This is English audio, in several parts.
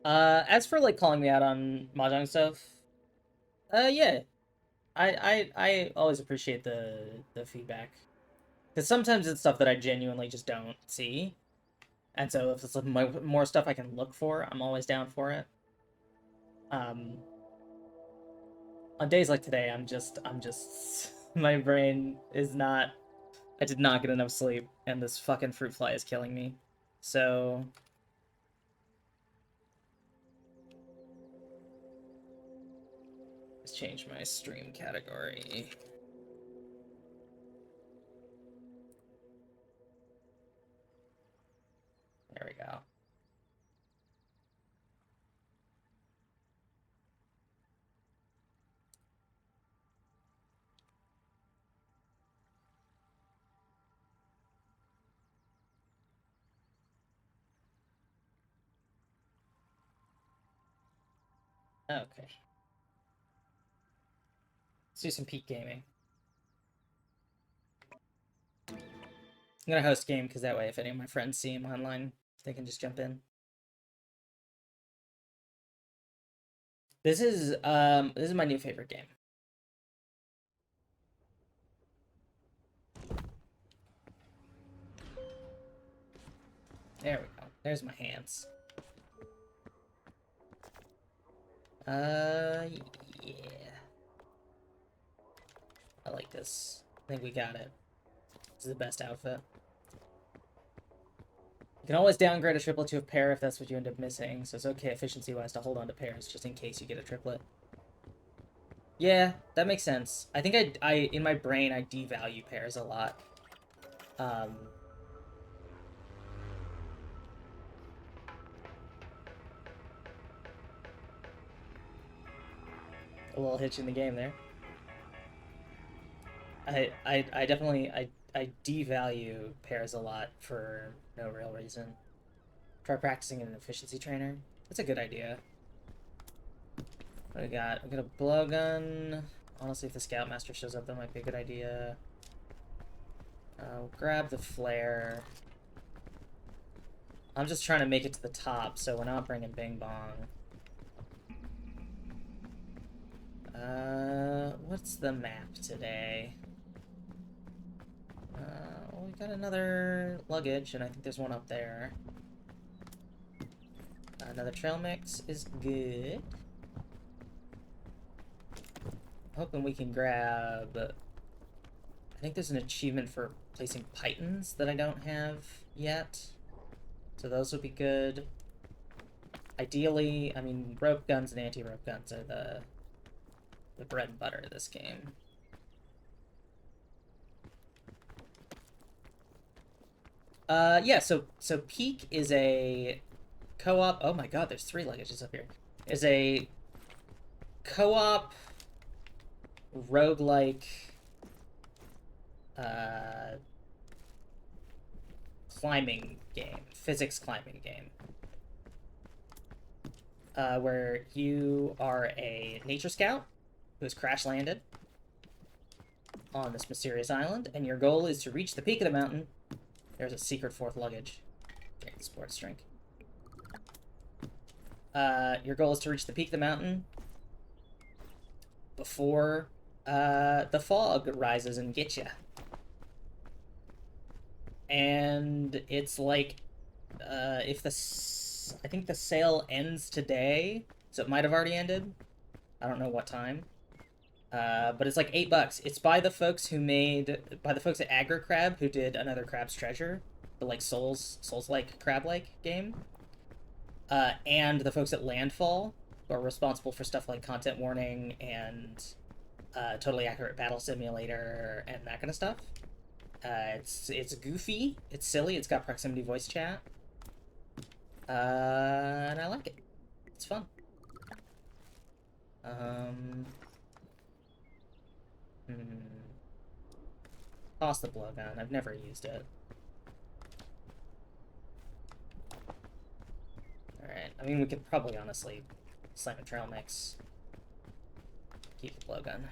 As for like calling me out on mahjong stuff, yeah, I always appreciate the feedback because sometimes it's stuff that I genuinely just don't see, and so if it's like more stuff I can look for, I'm always down for it. Um, on days like today, I'm just my brain is not. I did not get enough sleep, and this fucking fruit fly is killing me. So let's change my stream category. There we go. Okay. Let's do some peak gaming. I'm gonna host game because that way, if any of my friends see him online, they can just jump in. This is my new favorite game. There we go. There's my hands. Yeah. I like this. I think we got it. This is the best outfit. You can always downgrade a triplet to a pair if that's what you end up missing, so it's okay efficiency-wise to hold on to pairs just in case you get a triplet. Yeah, that makes sense. I think I in my brain, I devalue pairs a lot. Um, a little hitch in the game there. I definitely I devalue pairs a lot for no real reason. Try practicing an efficiency trainer. That's a good idea. What do we got? We got a blowgun. Honestly, if the Scoutmaster shows up, that might be a good idea. We'll grab the flare. I'm just trying to make it to the top, so we're not bringing Bing Bong. What's the map today? Well, we got another luggage, and I think there's one up there. Another trail mix is good. Hoping we can grab... I think there's an achievement for placing pythons that I don't have yet. So those would be good. Ideally, I mean, rope guns and anti-rope guns are the bread and butter of this game. Yeah, so Peak is a co-op. Oh my god, there's 3 luggages up here. Is a co-op roguelike uh climbing game, physics climbing game. Where you are a nature scout who has crash landed on this mysterious island, and your goal is to reach the peak of the mountain. There's a secret 4th luggage. Drink the sports drink. Your goal is to reach the peak of the mountain before the fog rises and gets you. And it's like, if I think the sale ends today, so it might have already ended. I don't know what time. But it's like $8. It's by the folks at Aggro Crab, who did Another Crab's Treasure, the like Souls-like crab-like game. And the folks at Landfall, who are responsible for stuff like Content Warning and Totally Accurate Battle Simulator and that kind of stuff. It's goofy, it's silly, it's got proximity voice chat. And I like it. It's fun. Toss the blowgun. I've never used it. Alright, I mean, we could probably honestly slam a trail mix. Keep the blowgun.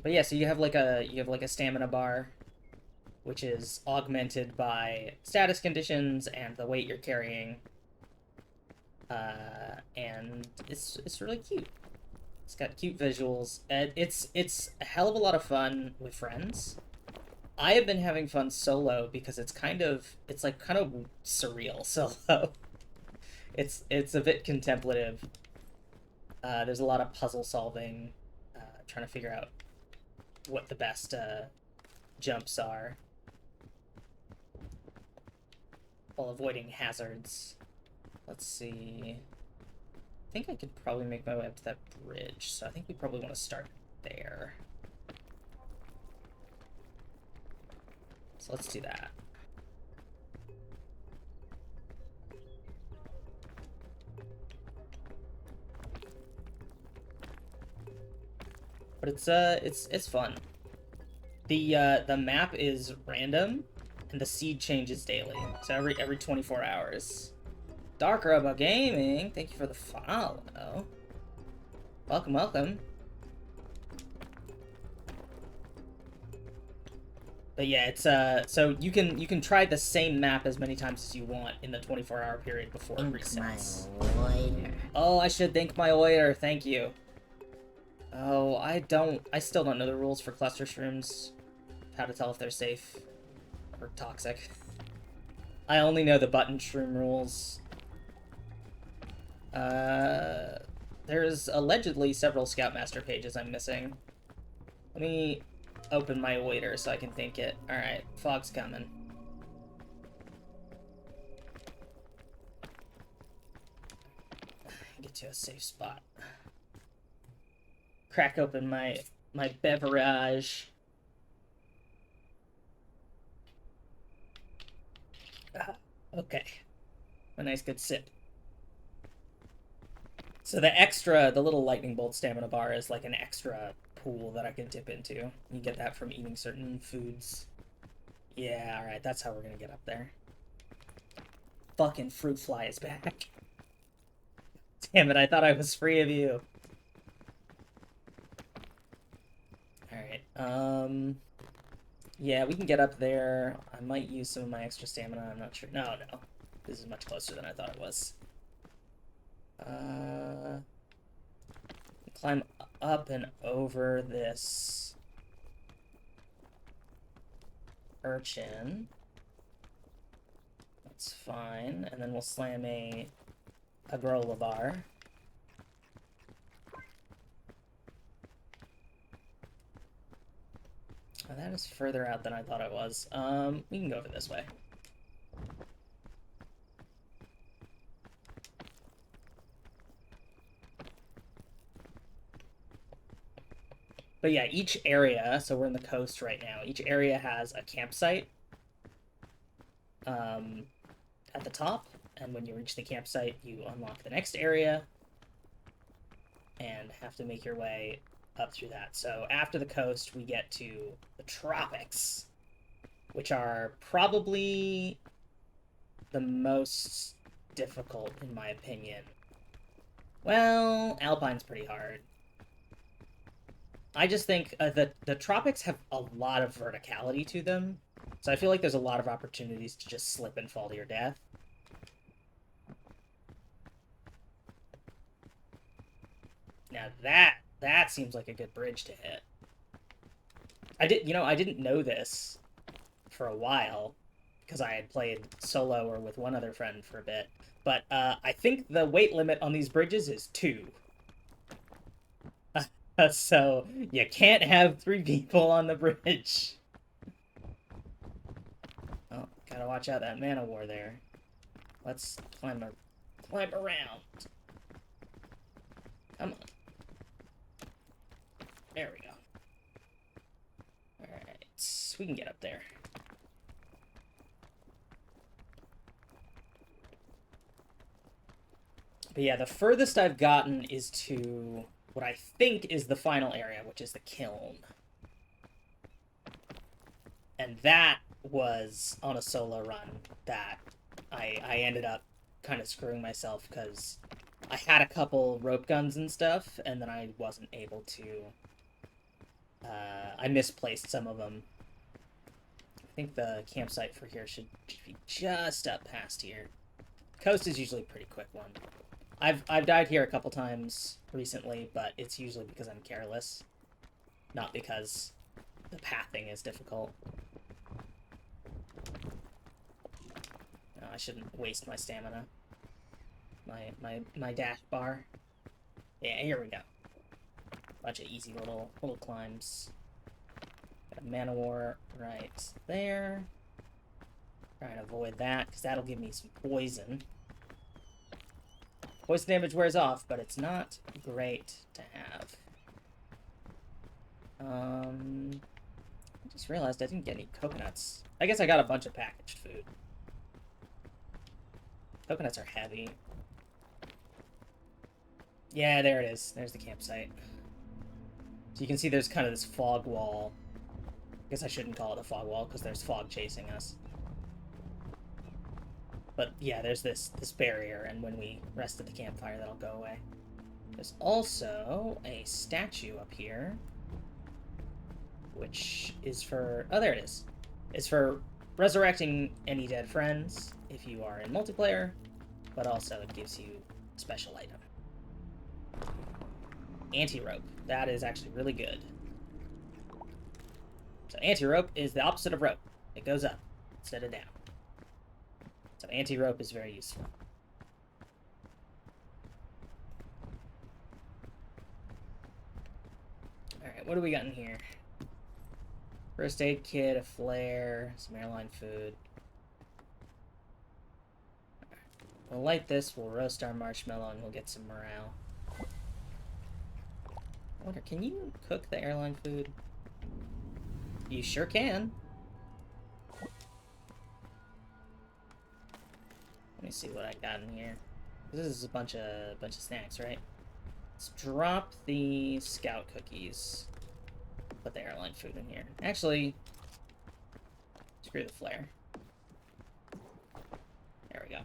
But yeah, so you have like a stamina bar which is augmented by status conditions and the weight you're carrying. And it's really cute. It's got cute visuals. And it's a hell of a lot of fun with friends. I have been having fun solo because it's kind of surreal solo. It's a bit contemplative. There's a lot of puzzle solving, trying to figure out what the best jumps are while avoiding hazards. Let's see. I think I could probably make my way up to that bridge, so I think we probably want to start there. So let's do that. But it's fun. The map is random, and the seed changes daily. So every 24 hours. Dark Robo Gaming, thank you for the follow. Welcome, welcome. But yeah, it's so you can try the same map as many times as you want in the 24-hour period before it resets. Oh, I should thank my oiler. Thank you. Oh, I still don't know the rules for cluster shrooms. How to tell if they're safe or toxic. I only know the button shroom rules. There's allegedly several Scoutmaster pages I'm missing. Let me open my waiter so I can think it. Alright, fog's coming. Get to a safe spot. Crack open my beverage. Okay. A nice good sip. So the little lightning bolt stamina bar is like an extra pool that I can dip into. You get that from eating certain foods. Yeah, alright, that's how we're gonna get up there. Fucking fruit fly is back. Damn it, I thought I was free of you. Alright, yeah, we can get up there. I might use some of my extra stamina, I'm not sure. No. This is much closer than I thought it was. Climb up and over this urchin. That's fine. And then we'll slam a growler bar. Oh, that is further out than I thought it was. We can go over this way. But yeah, each area, so we're in the coast right now, each area has a campsite at the top, and when you reach the campsite, you unlock the next area and have to make your way up through that. So after the coast, we get to the tropics, which are probably the most difficult, in my opinion. Well, Alpine's pretty hard. I just think the tropics have a lot of verticality to them, so I feel like there's a lot of opportunities to just slip and fall to your death. Now that seems like a good bridge to hit. I didn't know this for a while because I had played solo or with one other friend for a bit, but I think the weight limit on these bridges is 2. So you can't have 3 people on the bridge. Oh, gotta watch out that mana war there. Let's climb around. Come on. There we go. Alright, we can get up there. But yeah, the furthest I've gotten is to what I think is the final area, which is the kiln. And that was on a solo run that I ended up kind of screwing myself because I had a couple rope guns and stuff, and then I wasn't able to... I misplaced some of them. I think the campsite for here should be just up past here. Coast is usually a pretty quick one. I've died here a couple times recently, but it's usually because I'm careless, not because the pathing is difficult. No, I shouldn't waste my stamina. My dash bar. Yeah, here we go. Bunch of easy little climbs. Got a Manowar right there. Trying to avoid that, because that'll give me some poison. Poison damage wears off, but it's not great to have. I just realized I didn't get any coconuts. I guess I got a bunch of packaged food. Coconuts are heavy. Yeah, there it is. There's the campsite. So you can see there's kind of this fog wall. I guess I shouldn't call it a fog wall, because there's fog chasing us. But yeah, there's this barrier, and when we rest at the campfire, that'll go away. There's also a statue up here, which is for... Oh, there it is. It's for resurrecting any dead friends if you are in multiplayer, but also it gives you a special item. Anti-rope. That is actually really good. So anti-rope is the opposite of rope. It goes up instead of down. So anti-rope is very useful. Alright, what do we got in here? First aid kit, a flare, some airline food. We'll light this, we'll roast our marshmallow, and we'll get some morale. I wonder, can you cook the airline food? You sure can. Let me see what I got in here. This is a bunch of snacks, right? Let's drop the scout cookies. Put the airline food in here. Actually, screw the flare. There we go.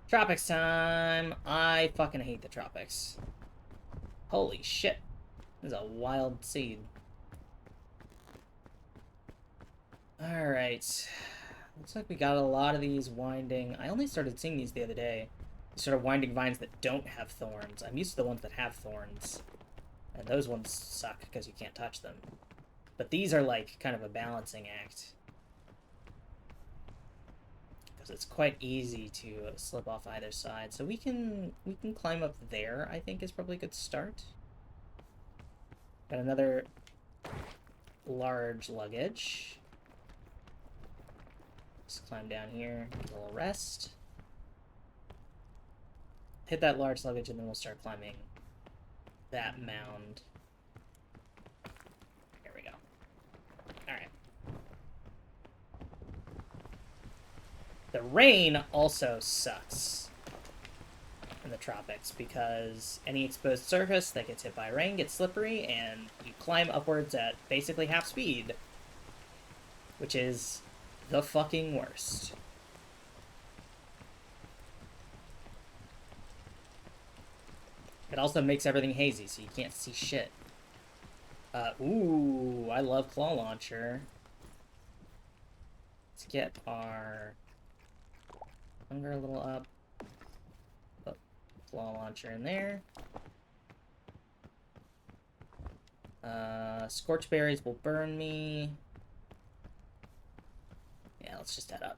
Tropics time! I fucking hate the tropics. Holy shit. This is a wild seed. Alright. Looks like we got a lot of these winding... I only started seeing these the other day. These sort of winding vines that don't have thorns. I'm used to the ones that have thorns. And those ones suck because you can't touch them. But these are like kind of a balancing act. Because it's quite easy to slip off either side. So we can climb up there, I think is probably a good start. Got another large luggage. Let's climb down here, get a little rest. Hit that large luggage and then we'll start climbing that mound. Here we go. Alright. The rain also sucks in the tropics because any exposed surface that gets hit by rain gets slippery and you climb upwards at basically half speed, which is the fucking worst. It also makes everything hazy, so you can't see shit. Ooh, I love claw launcher. Let's get our hunger a little up. Put claw launcher in there. Scorch berries will burn me. Yeah, let's just head up.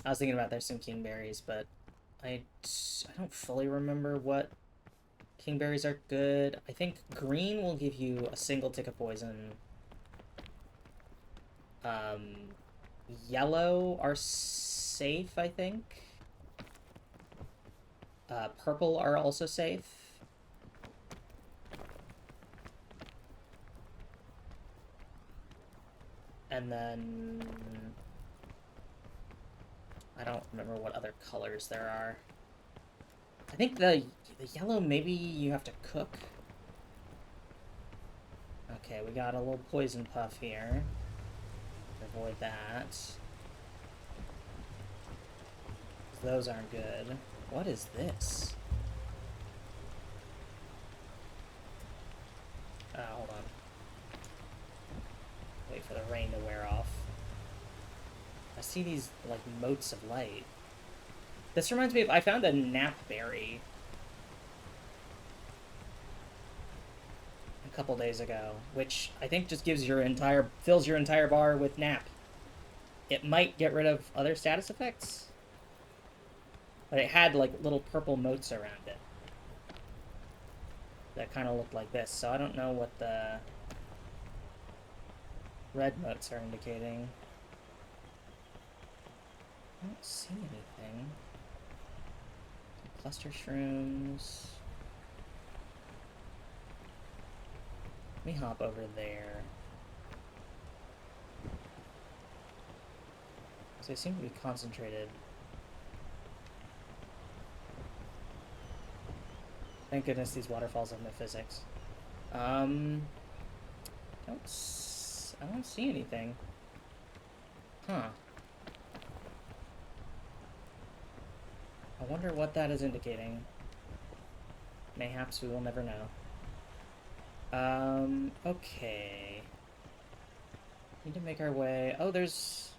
I was thinking about there's some kingberries, but I don't fully remember what kingberries are good. I think green will give you a single tick of poison. Yellow are safe, I think. Purple are also safe. And then I don't remember what other colors there are. I think the yellow, maybe you have to cook. Okay, we got a little poison puff here. Avoid that. Those aren't good. What is this? Hold on. Wait for the rain to see these, like, motes of light. This reminds me of... I found a knapberry a couple days ago, which I think just gives your entire... fills your entire bar with nap. It might get rid of other status effects, but it had, like, little purple motes around it that kind of looked like this, so I don't know what the red motes are indicating. I don't see anything. Cluster shrooms. Let me hop over there. So they seem to be concentrated. Thank goodness these waterfalls have no physics. I don't see anything. Huh. I wonder what that is indicating. Mayhaps we will never know. Okay. Need to make our way... Oh, there's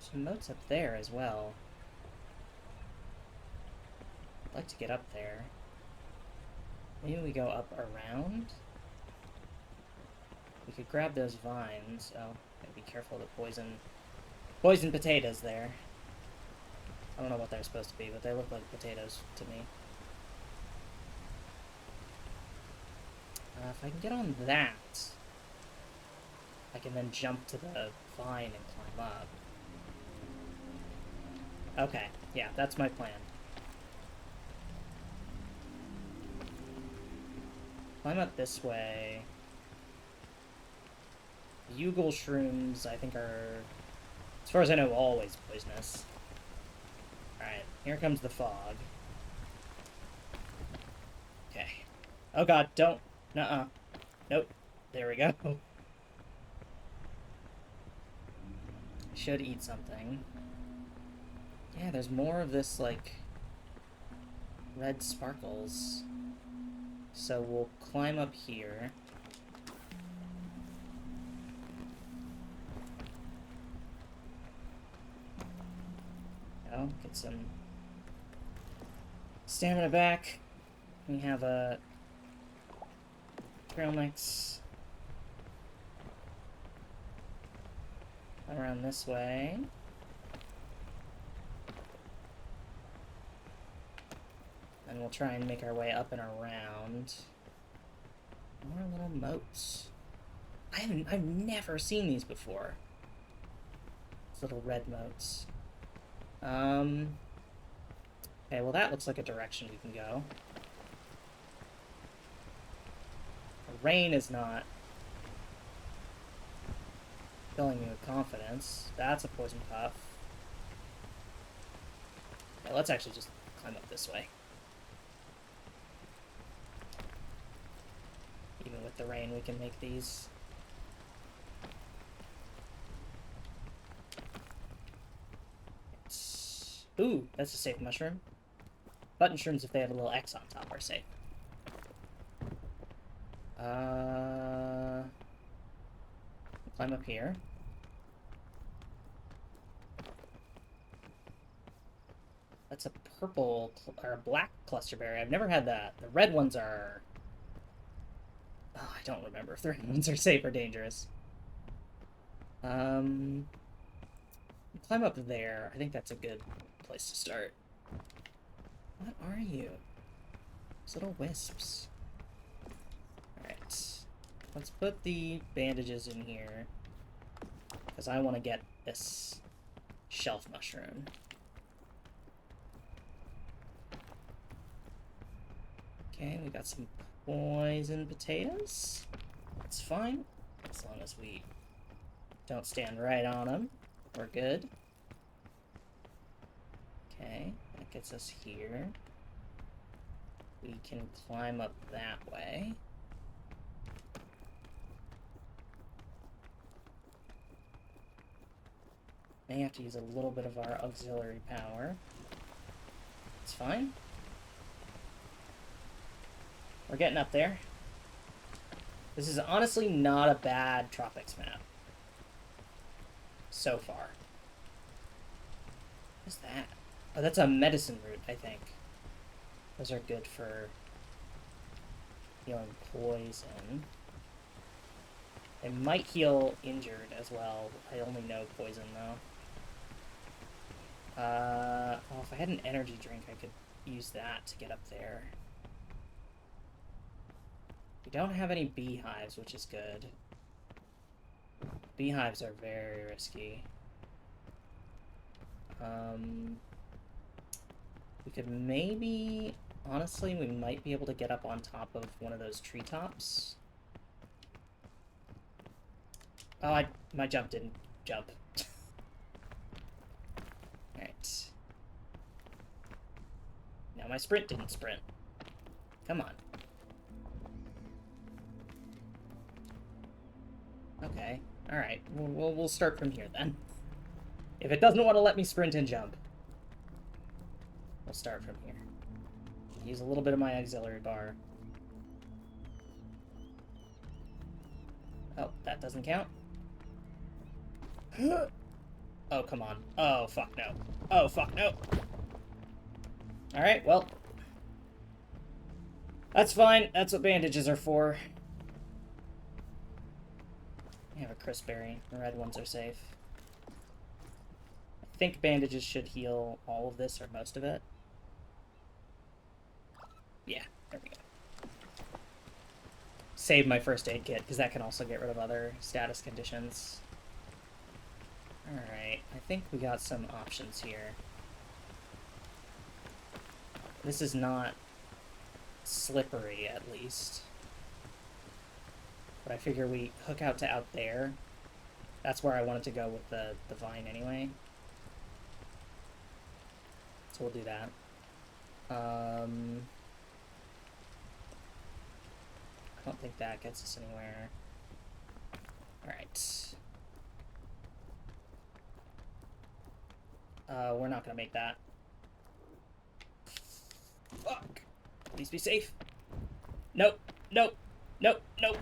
some motes up there as well. I'd like to get up there. Maybe we go up around? We could grab those vines. Oh, gotta be careful of the poison potatoes there. I don't know what they're supposed to be, but they look like potatoes to me. If I can get on that, I can then jump to the vine and climb up. Okay, yeah, that's my plan. Climb up this way. Bugle shrooms, I think, are, as far as I know, always poisonous. Alright, here comes the fog. Okay. Oh god, don't. Nuh-uh. Nope. There we go. Should eat something. Yeah, there's more of this, like, red sparkles. So we'll climb up here. Oh, get some stamina back. We have a trail mix around this way. And we'll try and make our way up and around. More little motes. I've never seen these before. These little red motes. Okay, well that looks like a direction we can go. The rain is not filling me with confidence. That's a poison puff. Yeah, let's actually just climb up this way. Even with the rain, we can make these. Ooh, that's a safe mushroom. Button shrooms, if they have a little X on top, are safe. Climb up here. That's a purple, or a black clusterberry. I've never had that. The red ones are... Oh, I don't remember if the red ones are safe or dangerous. Climb up there. I think that's a good place to start. What are you? Those little wisps. Alright. Let's put the bandages in here, because I want to get this shelf mushroom. Okay, we got some poison potatoes. That's fine, as long as we don't stand right on them. We're good. Okay, that gets us here. We can climb up that way. May have to use a little bit of our auxiliary power. It's fine. We're getting up there. This is honestly not a bad Tropics map so far. What's that? Oh, that's a medicine root, I think. Those are good for healing poison. It might heal injured as well. I only know poison, though. Well, if I had an energy drink, I could use that to get up there. We don't have any beehives, which is good. Beehives are very risky. We could maybe... Honestly, we might be able to get up on top of one of those treetops. Oh, my jump didn't jump. Alright. Now my sprint didn't sprint. Come on. Okay. Alright. We'll start from here, then. If it doesn't want to let me sprint and jump, we'll start from here. Use a little bit of my auxiliary bar. Oh, that doesn't count. Oh, come on. Oh, fuck no. Oh, fuck no. Alright, well. That's fine. That's what bandages are for. I have a crisp berry. The red ones are safe. I think bandages should heal all of this or most of it. Yeah, there we go. Save my first aid kit, because that can also get rid of other status conditions. Alright, I think we got some options here. This is not slippery, at least. But I figure we hook out to out there. That's where I wanted to go with the vine anyway. So we'll do that. I don't think that gets us anywhere. Alright. We're not gonna make that. Fuck! Please be safe. Nope. Nope. Nope. Nope.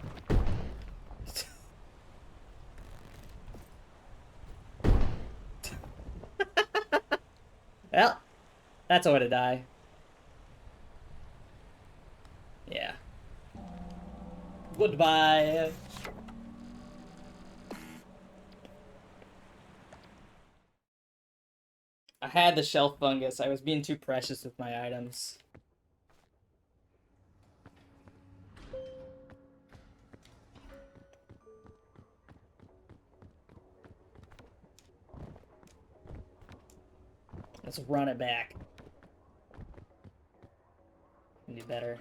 Well, that's a way to die. Yeah. Goodbye. I had the shelf fungus. I was being too precious with my items. Let's run it back. Can do better.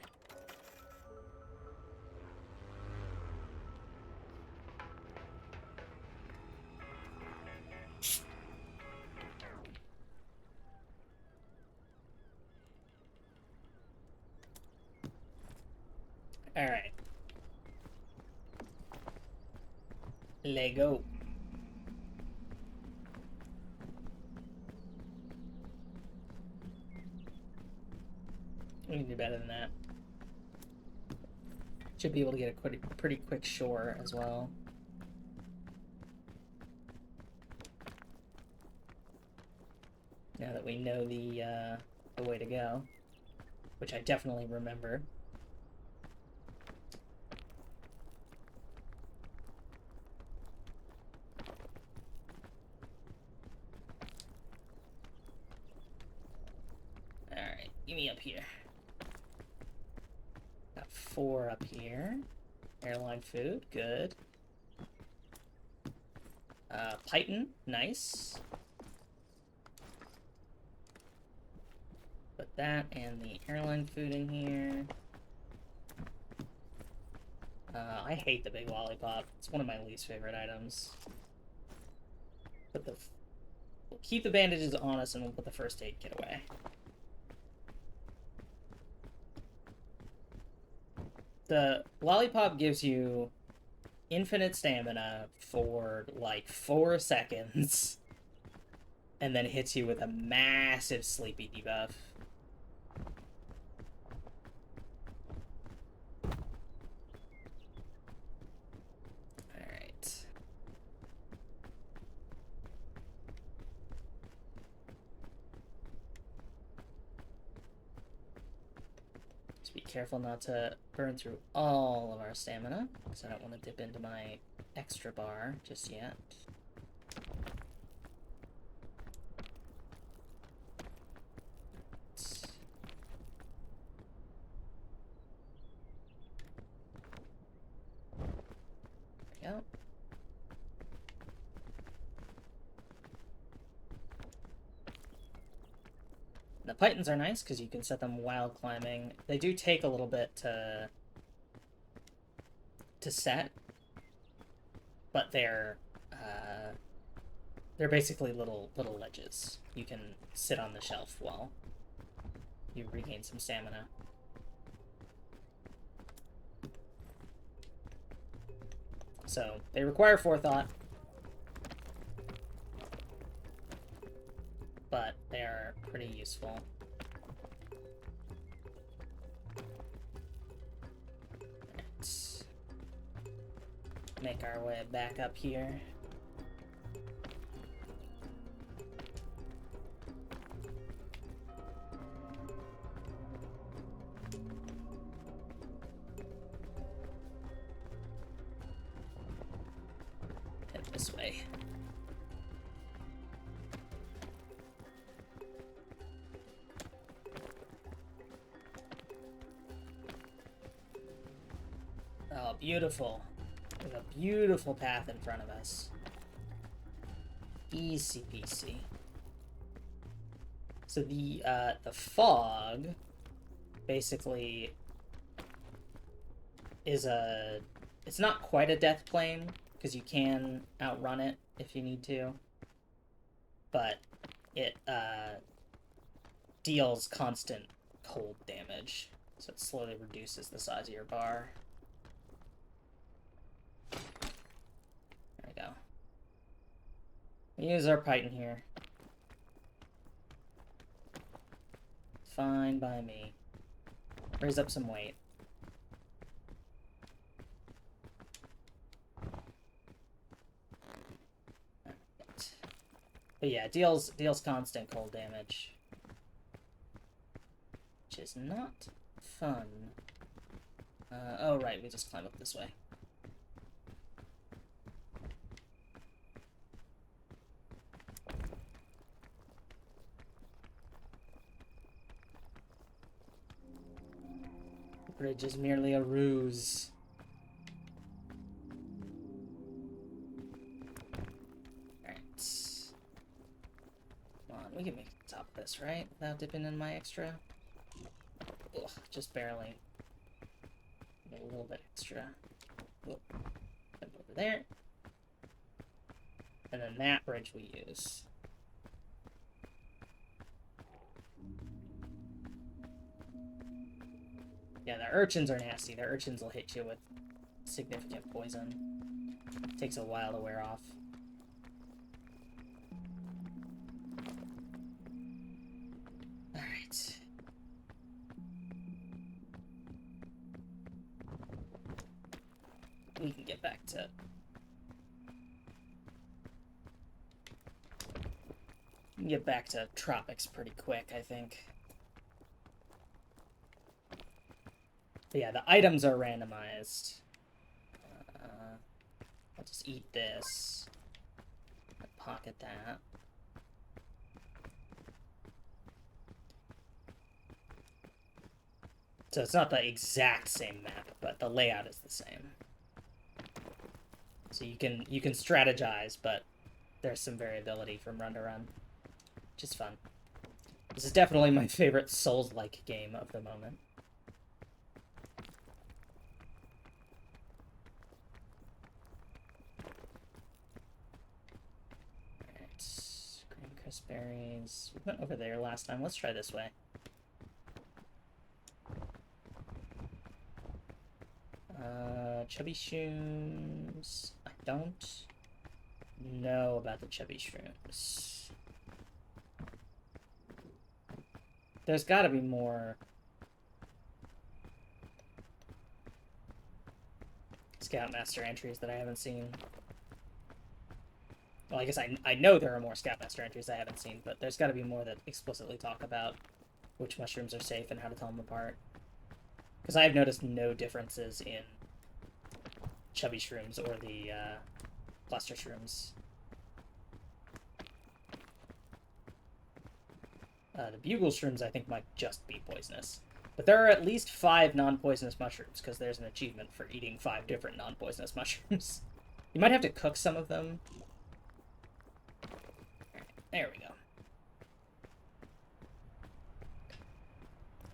Alright. Let go. We can do better than that. Should be able to get a pretty quick shore as well. Now that we know the way to go, which I definitely remember. Alright, give me up here. Got 4 up here. Airline food, good. Python, nice. Put that and the airline food in here. I hate the big lollipop. It's one of my least favorite items. We'll keep the bandages on us and we'll put the first aid kit away. The lollipop gives you infinite stamina for like 4 seconds and then hits you with a massive sleepy debuff. Just be careful not to burn through all of our stamina, because I don't want to dip into my extra bar just yet. There we go. The pythons are nice because you can set them while climbing. They do take a little bit to set, but they're basically little ledges. You can sit on the shelf while you regain some stamina. So they require forethought, but they are pretty useful. Let's make our way back up here. Head this way. Oh, beautiful. There's a beautiful path in front of us. Easy peasy. So the fog basically is it's not quite a death plane, because you can outrun it if you need to, but it deals constant cold damage, so it slowly reduces the size of your bar. There we go. We use our python here. Fine by me. Raise up some weight. But yeah, deals constant cold damage, which is not fun. Oh right, we just climb up this way. The bridge is merely a ruse. We can make it to the top of this, right? Without dipping in my extra. Ugh, just barely. A little bit extra. Jump over there. And then that bridge we use. Yeah, the urchins are nasty. The urchins will hit you with significant poison. It takes a while to wear off. Alright. We can get back to... We can get back to tropics pretty quick, I think. But yeah, the items are randomized. I'll just eat this. Pocket that. So it's not the exact same map, but the layout is the same. So you can strategize, but there's some variability from run to run, which is fun. This is definitely my favorite Souls-like game of the moment. Alright, green crisp berries. We went over there last time. Let's try this way. Chubby shrooms. I don't know about the chubby shrooms. There's gotta be more Scoutmaster entries that I haven't seen. Well, I guess I know there are more Scoutmaster entries I haven't seen, but there's gotta be more that explicitly talk about which mushrooms are safe and how to tell them apart. Because I have noticed no differences in chubby shrooms or the cluster shrooms. The bugle shrooms, I think, might just be poisonous. But there are at least 5 non-poisonous mushrooms, because there's an achievement for eating 5 different non-poisonous mushrooms. You might have to cook some of them. There we go.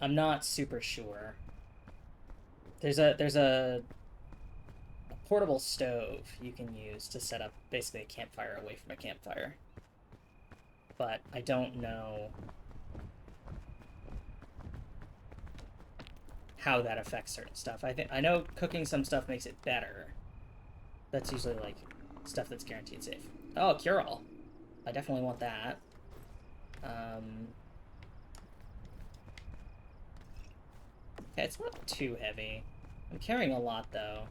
I'm not super sure. There's a portable stove you can use to set up basically a campfire away from a campfire. But I don't know how that affects certain stuff. I know cooking some stuff makes it better. That's usually like stuff that's guaranteed safe. Oh, cure-all. I definitely want that. Okay, it's not too heavy. I'm carrying a lot though.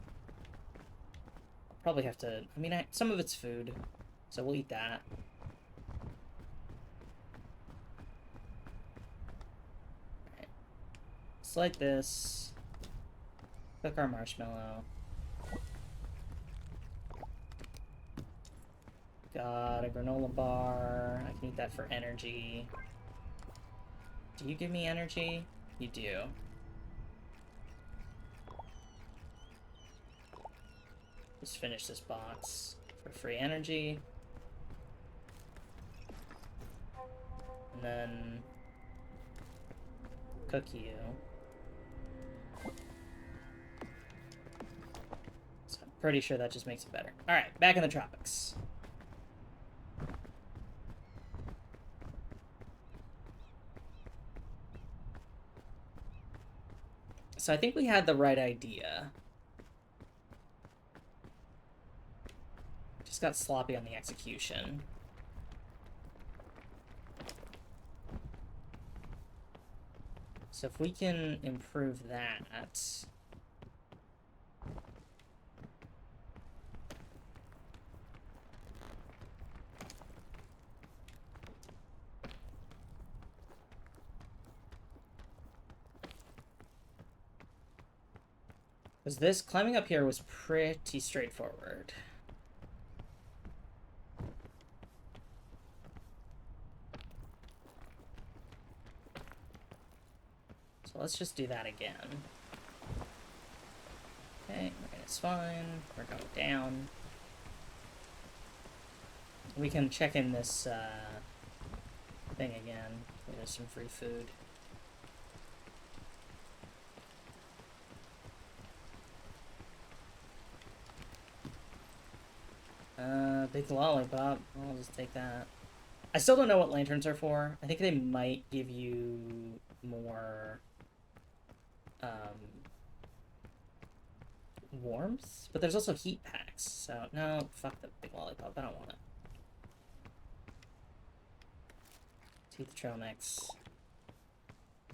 I'll probably have to. I mean, some of it's food, so we'll eat that. Right. Slide this. Cook our marshmallow. Got a granola bar. I can eat that for energy. Do you give me energy? You do. Just finish this box for free energy. And then cook you. So I'm pretty sure that just makes it better. Alright, back in the tropics. So I think we had the right idea. Just got sloppy on the execution. So if we can improve that... Because this, climbing up here was pretty straightforward. So let's just do that again. Okay, it's fine. We're going down. We can check in this thing again. There's some free food. Big lollipop. I'll just take that. I still don't know what lanterns are for. I think they might give you more warmth, but there's also heat packs. So no, fuck the big lollipop. I don't want it. Teeth trail mix.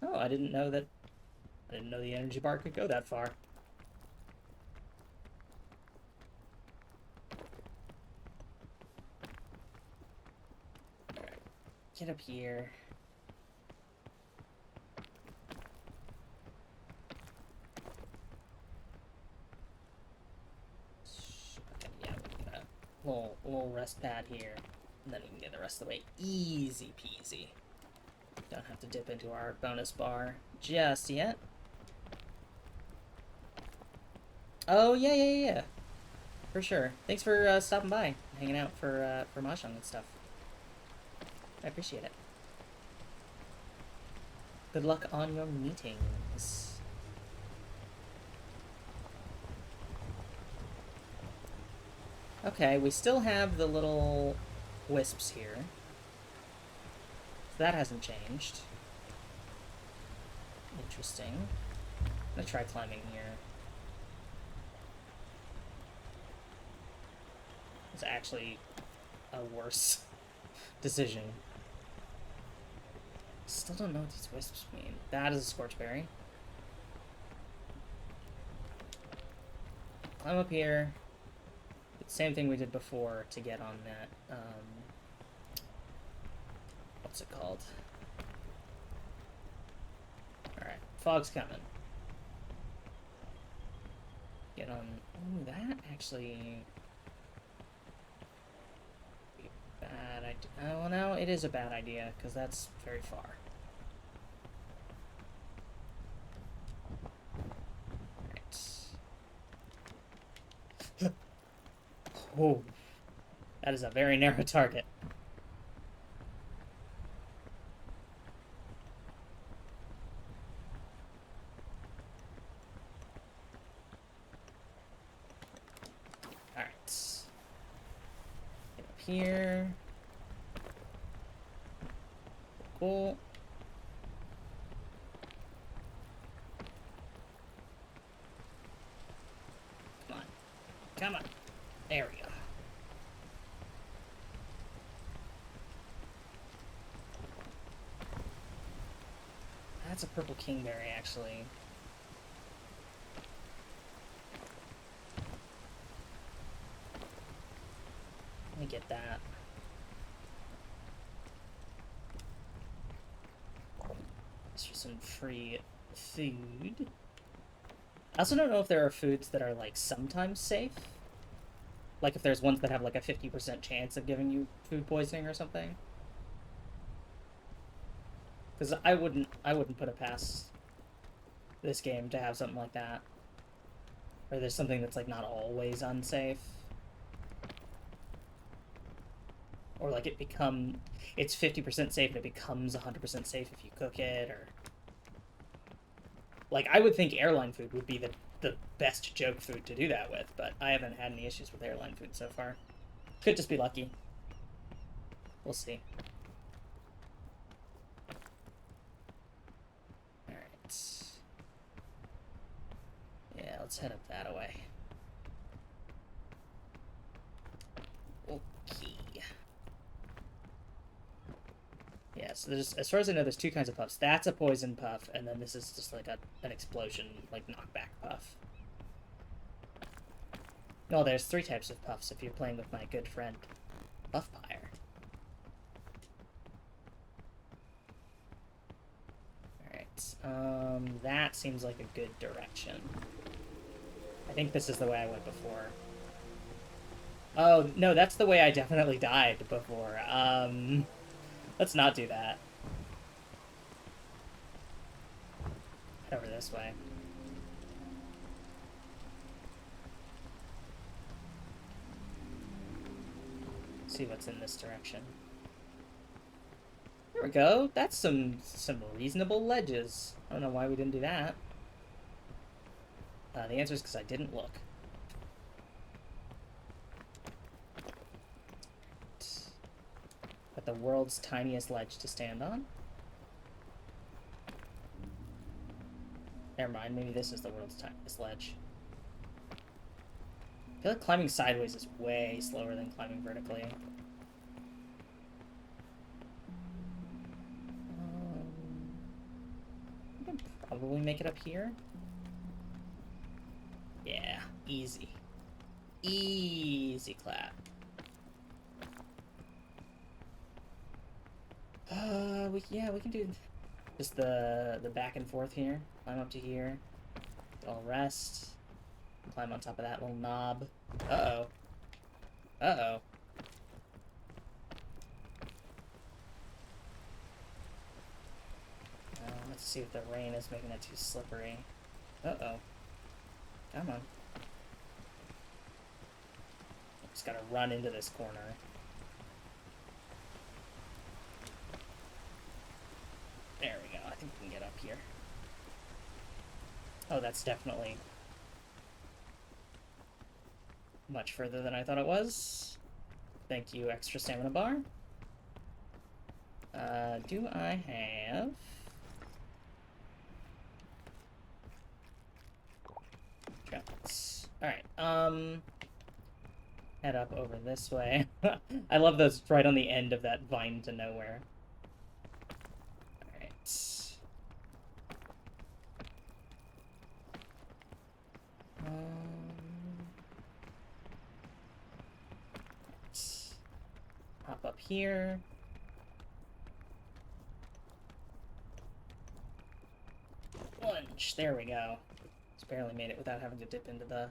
Oh, I didn't know that. I didn't know the energy bar could go that far. Alright, get up here. Okay, yeah, we got a little rest pad here, and then we can get the rest of the way easy peasy. Don't have to dip into our bonus bar just yet. Oh, yeah. For sure. Thanks for stopping by, hanging out for Mahjong and stuff. I appreciate it. Good luck on your meetings. Okay, we still have the little wisps here. That hasn't changed. Interesting. I'm gonna try climbing here. It's actually a worse decision. Still don't know what these wisps mean. That is a scorchberry. Climb up here. Same thing we did before to get on that, what's it called? Alright, fog's coming. Ooh, that actually... be a bad idea. Oh, well, no, it is a bad idea, because that's very far. Right. Oh, that is a very narrow target. Alright. Get up here. Cool. Come on. Come on. There we go. That's a purple kingberry, actually. Let me get that. It's just some free food. I also don't know if there are foods that are, like, sometimes safe. Like, if there's ones that have, like, a 50% chance of giving you food poisoning or something. Because I wouldn't put it past this game to have something like that. Or there's something that's, like, not always unsafe. Or, like, it's 50% safe and it becomes 100% safe if you cook it, or... Like, I would think airline food would be the best joke food to do that with, but I haven't had any issues with airline food so far. Could just be lucky. We'll see. Alright. Yeah, let's head up that way. Okay. Yeah, so there's, as far as I know, there's two kinds of puffs. That's a poison puff, and then this is just like an explosion, like, knockback puff. No, there's three types of puffs if you're playing with my good friend, Puffpire. Alright, that seems like a good direction. I think this is the way I went before. Oh, no, that's the way I definitely died before. Let's not do that. Head over this way. See what's in this direction. There we go. That's some reasonable ledges. I don't know why we didn't do that. The answer is because I didn't look. Got the world's tiniest ledge to stand on. Never mind, maybe this is the world's tiniest ledge. I feel like climbing sideways is way slower than climbing vertically. I can probably make it up here. Yeah, easy. Easy clap. We can do just the back and forth here. Climb up to here. I'll rest. Climb on top of that little knob. Uh-oh. Uh-oh. Let's see if the rain is making it too slippery. Uh-oh. Come on. Just gotta run into this corner. There we go. I think we can get up here. Oh, that's definitely much further than I thought it was. Thank you, extra stamina bar. Do I have... Alright, head up over this way. I love those right on the end of that vine to nowhere. Alright. Hop up here. Lunge. There we go. Just barely made it without having to dip into the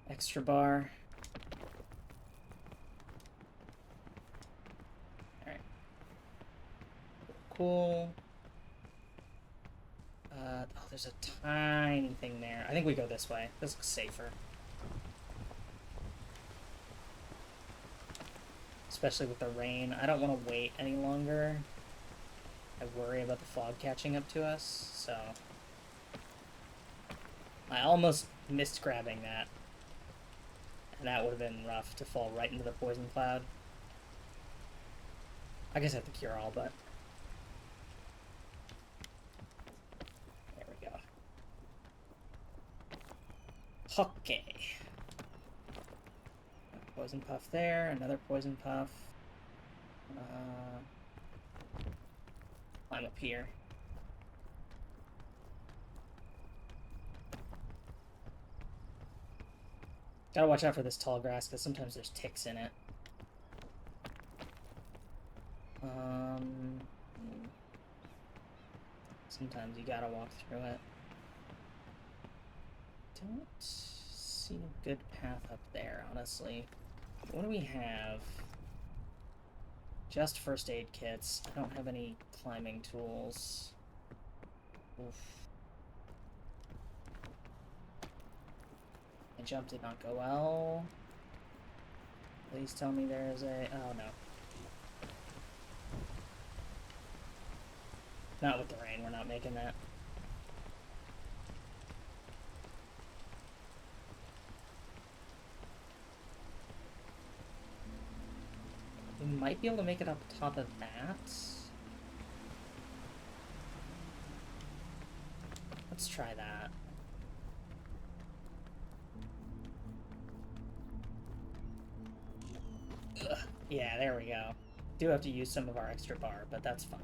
Extra bar. Alright. Cool. Oh, there's a tiny thing there. I think we go this way. This looks safer. Especially with the rain. I don't want to wait any longer. I worry about the fog catching up to us, so... I almost missed grabbing that. And that would have been rough to fall right into the poison cloud. I guess I have to cure all, but... There we go. Okay. Poison puff there, another poison puff. Climb up here. Gotta watch out for this tall grass, because sometimes there's ticks in it. Sometimes you gotta walk through it. Don't see a good path up there, honestly. What do we have? Just first aid kits. I don't have any climbing tools. Oof. My jump did not go well. Please tell me there is a... Oh, no. Not with the rain. We're not making that. We might be able to make it up top of that. Let's try that. Ugh. Yeah, there we go. Do have to use some of our extra bar, but that's fine.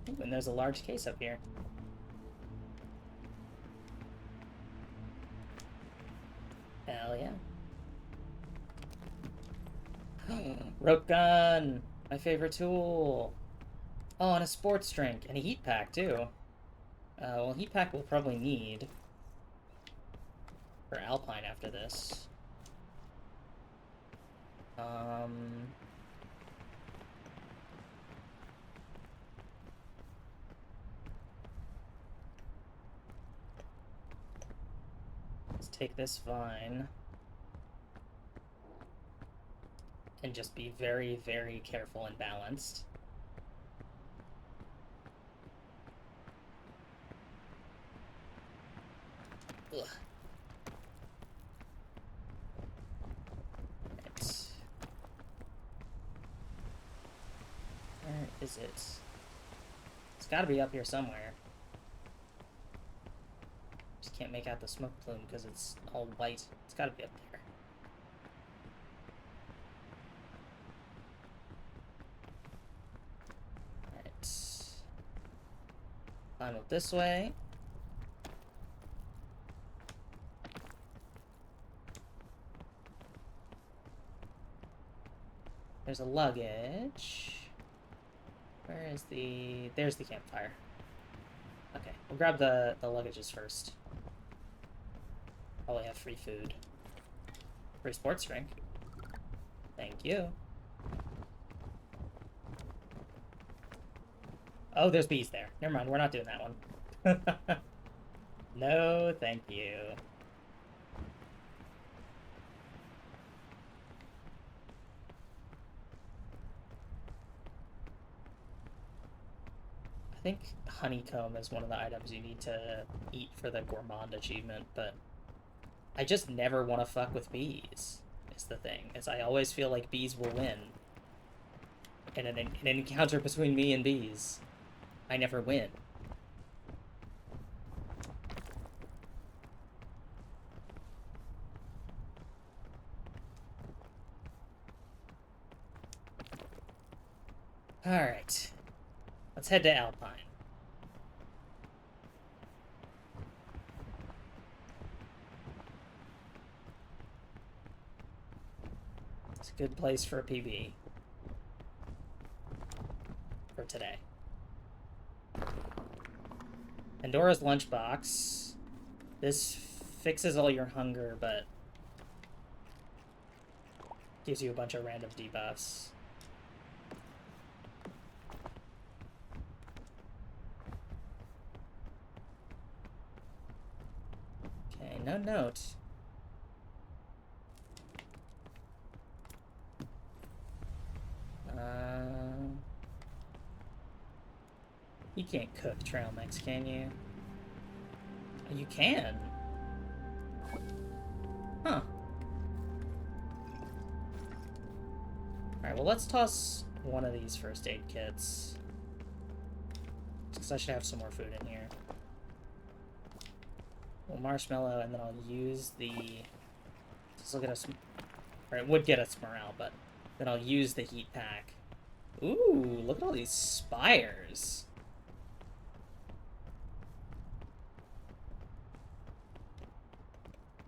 Ooh, and there's a large case up here. Hell yeah. Rope gun! My favorite tool! Oh, and a sports drink. And a heat pack, too. Well, heat pack we'll probably need for Alpine after this. Let's take this vine. And just be very, very careful and balanced. Ugh. Right. Where is it? It's gotta be up here somewhere. Just can't make out the smoke plume because it's all white. It's gotta be up there. Climb up this way. There's a luggage. Where is the... There's the campfire. Okay, we'll grab the luggages first. Probably have free food. Free sports drink. Thank you. Oh, there's bees there. Never mind, we're not doing that one. No, thank you. I think honeycomb is one of the items you need to eat for the gourmand achievement, but I just never want to fuck with bees, is the thing. Is I always feel like bees will win. In an encounter between me and bees, I never win. Alright. Let's head to Alpine. It's a good place for a PB. For today. Pandora's lunchbox. This fixes all your hunger, but gives you a bunch of random debuffs. Okay, no note. You can't cook trail mix, can you? You can. Huh. Alright, well, let's toss one of these first aid kits. Because I should have some more food in here. Well, marshmallow, and then I'll use the... This will get us... Or it would get us morale, but then I'll use the heat pack. Ooh, look at all these spires.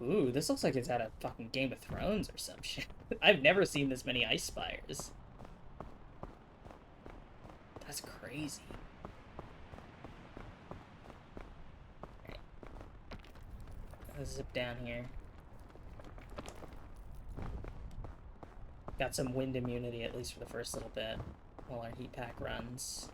Ooh, this looks like it's out of fucking Game of Thrones or some shit. I've never seen this many ice spires. That's crazy. Alright. Let's zip down here. Got some wind immunity, at least for the first little bit, while our heat pack runs.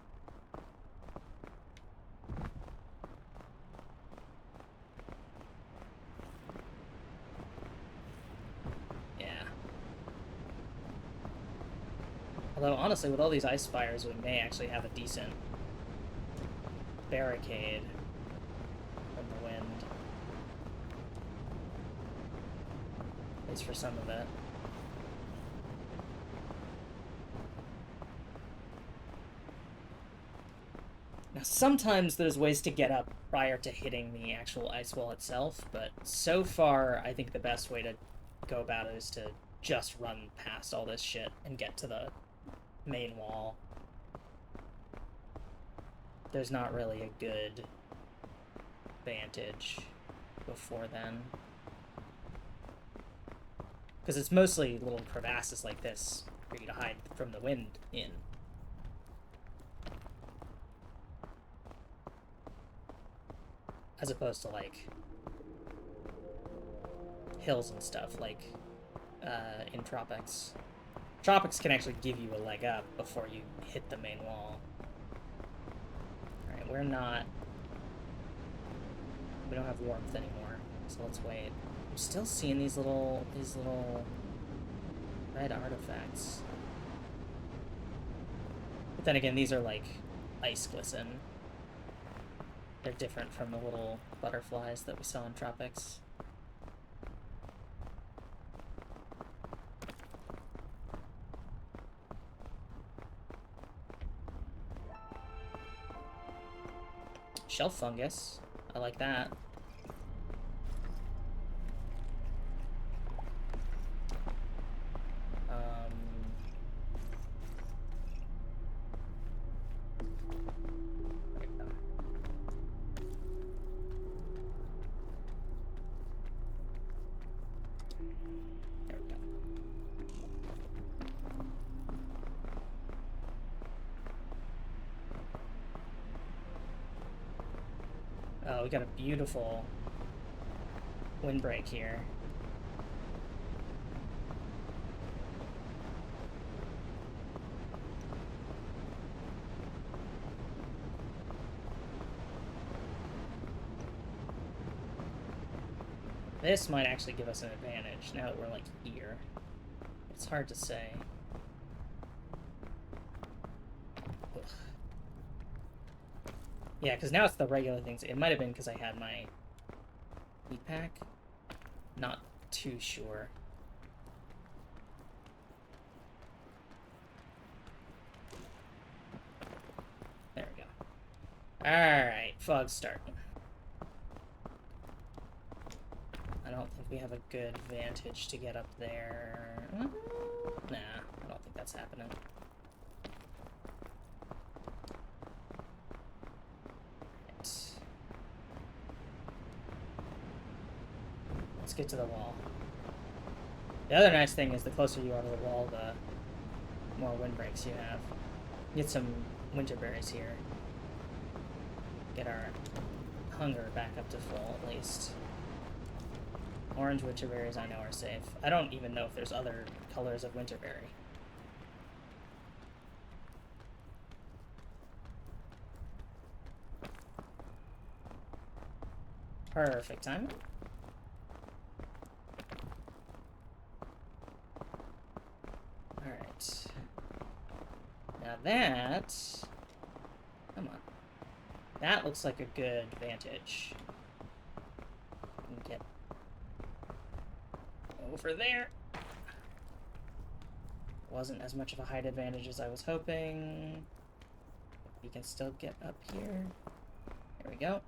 Although, honestly, with all these ice spires, we may actually have a decent barricade from the wind. At least for some of it. Now, sometimes there's ways to get up prior to hitting the actual ice wall itself, but so far, I think the best way to go about it is to just run past all this shit and get to the main wall. There's not really a good vantage before then. Because it's mostly little crevasses like this for you to hide from the wind in. As opposed to, like, hills and stuff, like in Tropics. Tropics can actually give you a leg up before you hit the main wall. Alright, we're not... We don't have warmth anymore, so let's wait. I'm still seeing these little red artifacts. But then again, these are like ice glisten. They're different from the little butterflies that we saw in Tropics. Shelf fungus. I like that. Oh, we got a beautiful windbreak here. This might actually give us an advantage now that we're like here. It's hard to say. Ugh. Yeah, because now it's the regular things. It might have been because I had my heat pack. Not too sure. There we go. Alright, fog's starting. I don't think we have a good vantage to get up there. Nah, I don't think that's happening. Let's get to the wall. The other nice thing is the closer you are to the wall, the more windbreaks you have. Get some winter berries here. Get our hunger back up to full, at least. Orange winterberries I know are safe. I don't even know if there's other colors of winterberry. Perfect timing. Alright. Now that... Come on. That looks like a good vantage. Get over there. Wasn't as much of a height advantage as I was hoping. We can still get up here. There we go.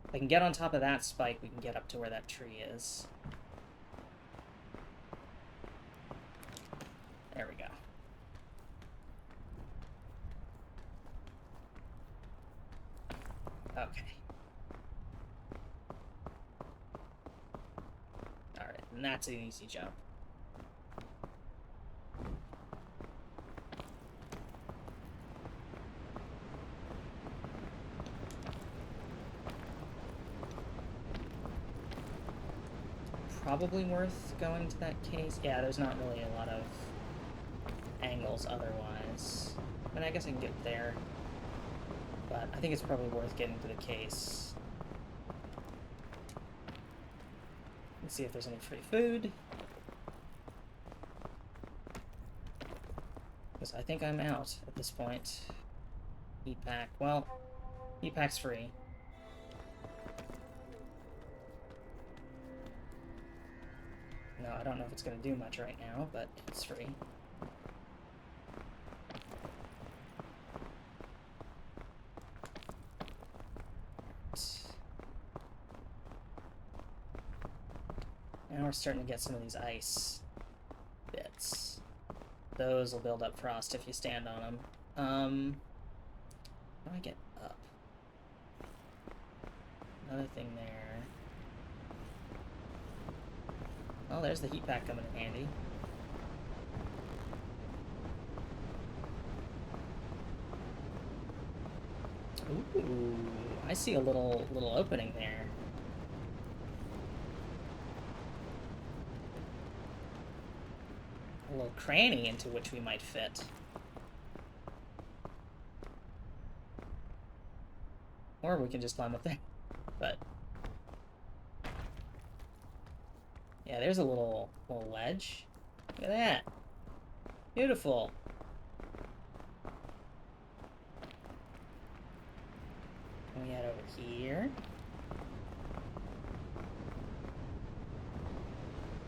If I can get on top of that spike, we can get up to where that tree is. There we go. Okay. Alright, and that's an easy jump. Probably worth going to that case. Yeah, there's not really a lot of angles otherwise. I mean, I guess I can get there. But I think it's probably worth getting to the case. Let's see if there's any free food. Because I think I'm out at this point. Heat pack. Well, heat pack's free. No, I don't know if it's going to do much right now, but it's free. Now we're starting to get some of these ice bits. Those will build up frost if you stand on them. How do I get up? Another thing there. Oh, there's the heat pack coming in handy. Ooh, I see a little opening there. A little cranny into which we might fit. Or we can just climb up there. But yeah, there's a little ledge. Look at that. Beautiful. And we head over here.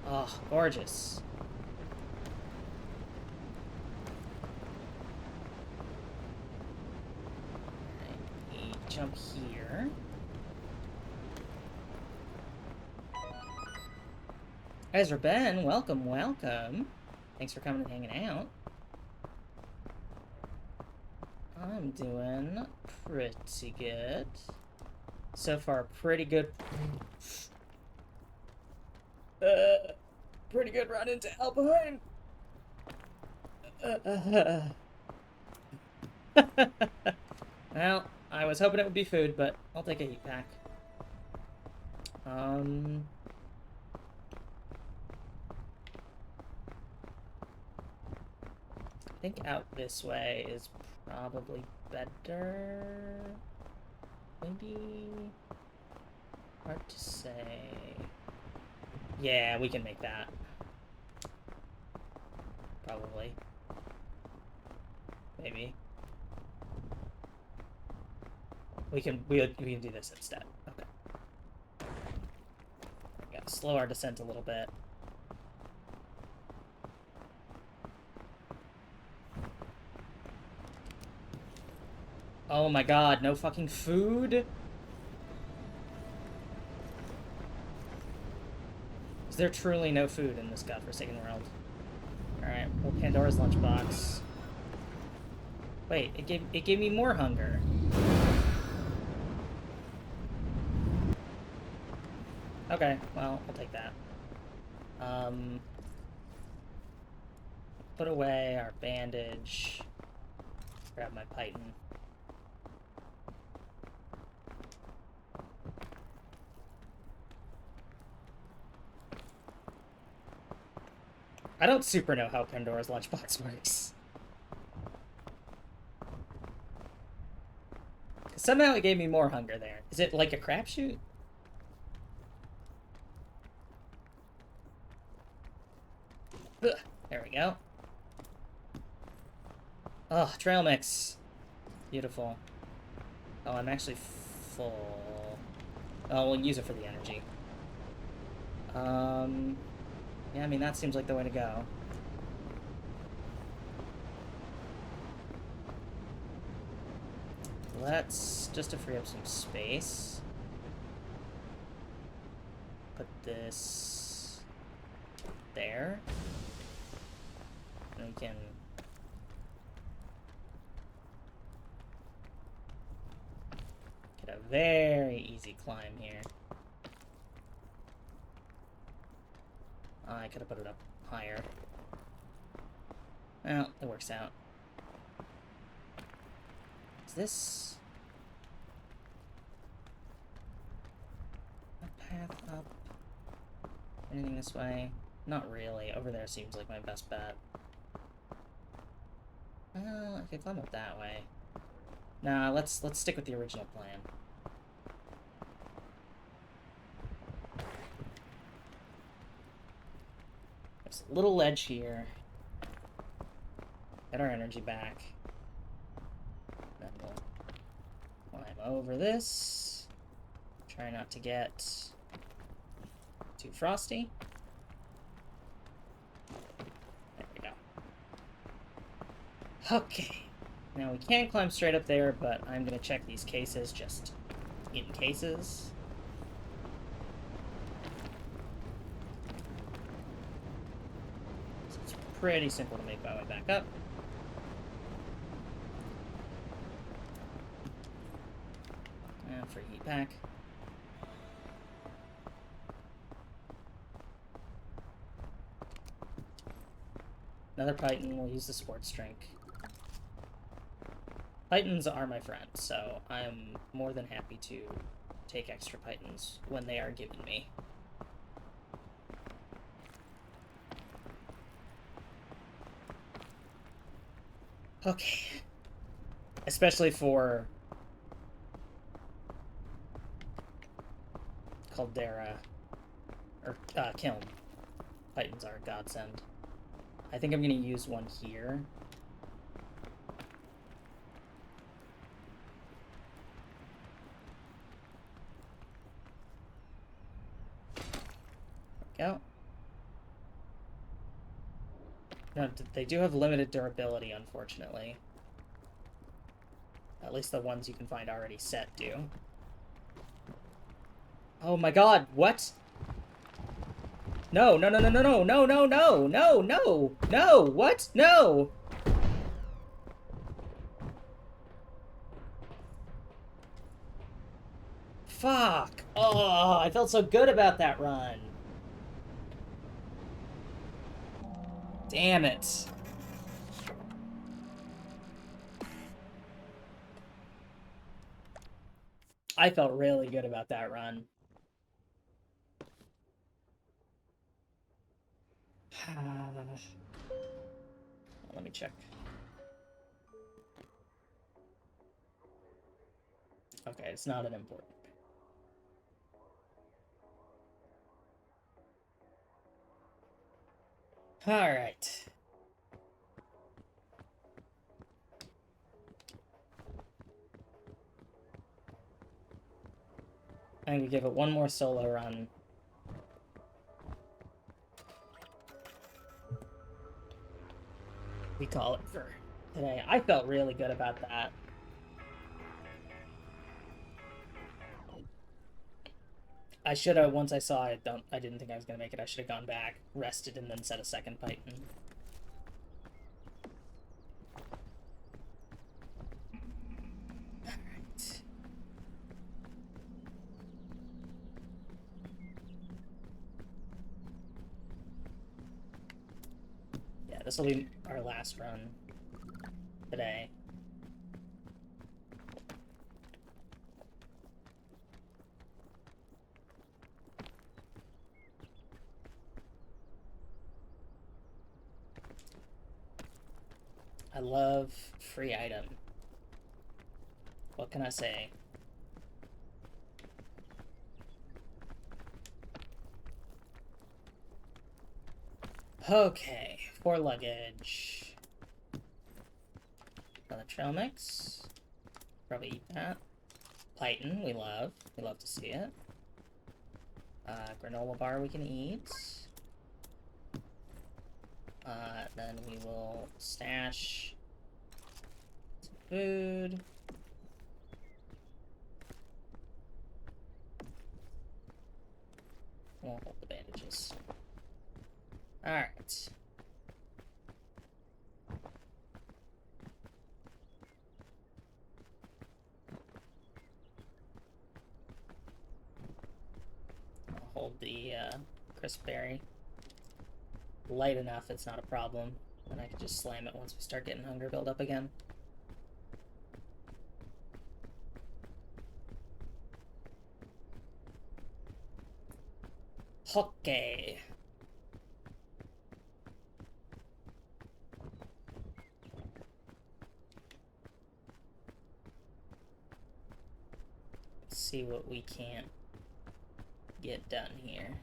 Oh, gorgeous. Alright, we jump here. Ezra Ben, welcome, welcome. Thanks for coming and hanging out. I'm doing pretty good. So far, pretty good. Pretty good run into Alpine. Well, I was hoping it would be food, but I'll take a heat pack. I think out this way is probably better. Maybe? Hard to say. Yeah, we can make that. Probably. Maybe. We can do this instead. Okay. We gotta slow our descent a little bit. Oh my god, no fucking food? Is there truly no food in this godforsaken world? Alright, well, Pandora's lunchbox. Wait, it gave me more hunger. Okay, well, I'll take that. Put away our bandage. Grab my python. I don't super know how Pandora's lunchbox works. Somehow it gave me more hunger there. Is it like a crapshoot? Ugh, there we go. Oh, trail mix. Beautiful. Oh, I'm actually full. Oh, we'll use it for the energy. Yeah, I mean, that seems like the way to go. Let's, just to free up some space, put this there. And we can get a very easy climb here. I could have put it up higher. Well, it works out. Is this a path up? Anything this way? Not really. Over there seems like my best bet. I could climb up that way. Nah, let's stick with the original plan. There's a little ledge here. Get our energy back. Then we'll climb over this. Try not to get too frosty. There we go. Okay. Now we can climb straight up there, but I'm gonna check these cases just in cases. So it's pretty simple to make my way back up. And for heat pack. Another Python, we'll use the sports drink. Pythons are my friend, so I'm more than happy to take extra Pythons when they are given me. Okay. Especially for Caldera, or Kiln. Pythons are a godsend. I think I'm gonna use one here. Go. No, they do have limited durability, unfortunately. At least the ones you can find already set do. Oh my god, what? No, no, no, no, no, no, no, no, no, no, no, no, what? No! Fuck! Oh, I felt so good about that run. Damn it. I felt really good about that run. Let me check. Okay, it's not an important. All right. I'm gonna give it one more solo run. We call it for today. I felt really good about that. I should have, once I saw it, I didn't think I was gonna make it. I should have gone back, rested, and then set a second Python. Alright. Yeah, this will be our last run today. I love free item. What can I say? Okay, 4 luggage. Another trail mix. Probably eat that. Python, we love. We love to see it. Granola bar we can eat. Then we will stash some food. We'll hold the bandages. Alright. I'll hold the crisp berry. Light enough, it's not a problem. And I can just slam it once we start getting hunger build up again. Okay. Let's see what we can't get done here.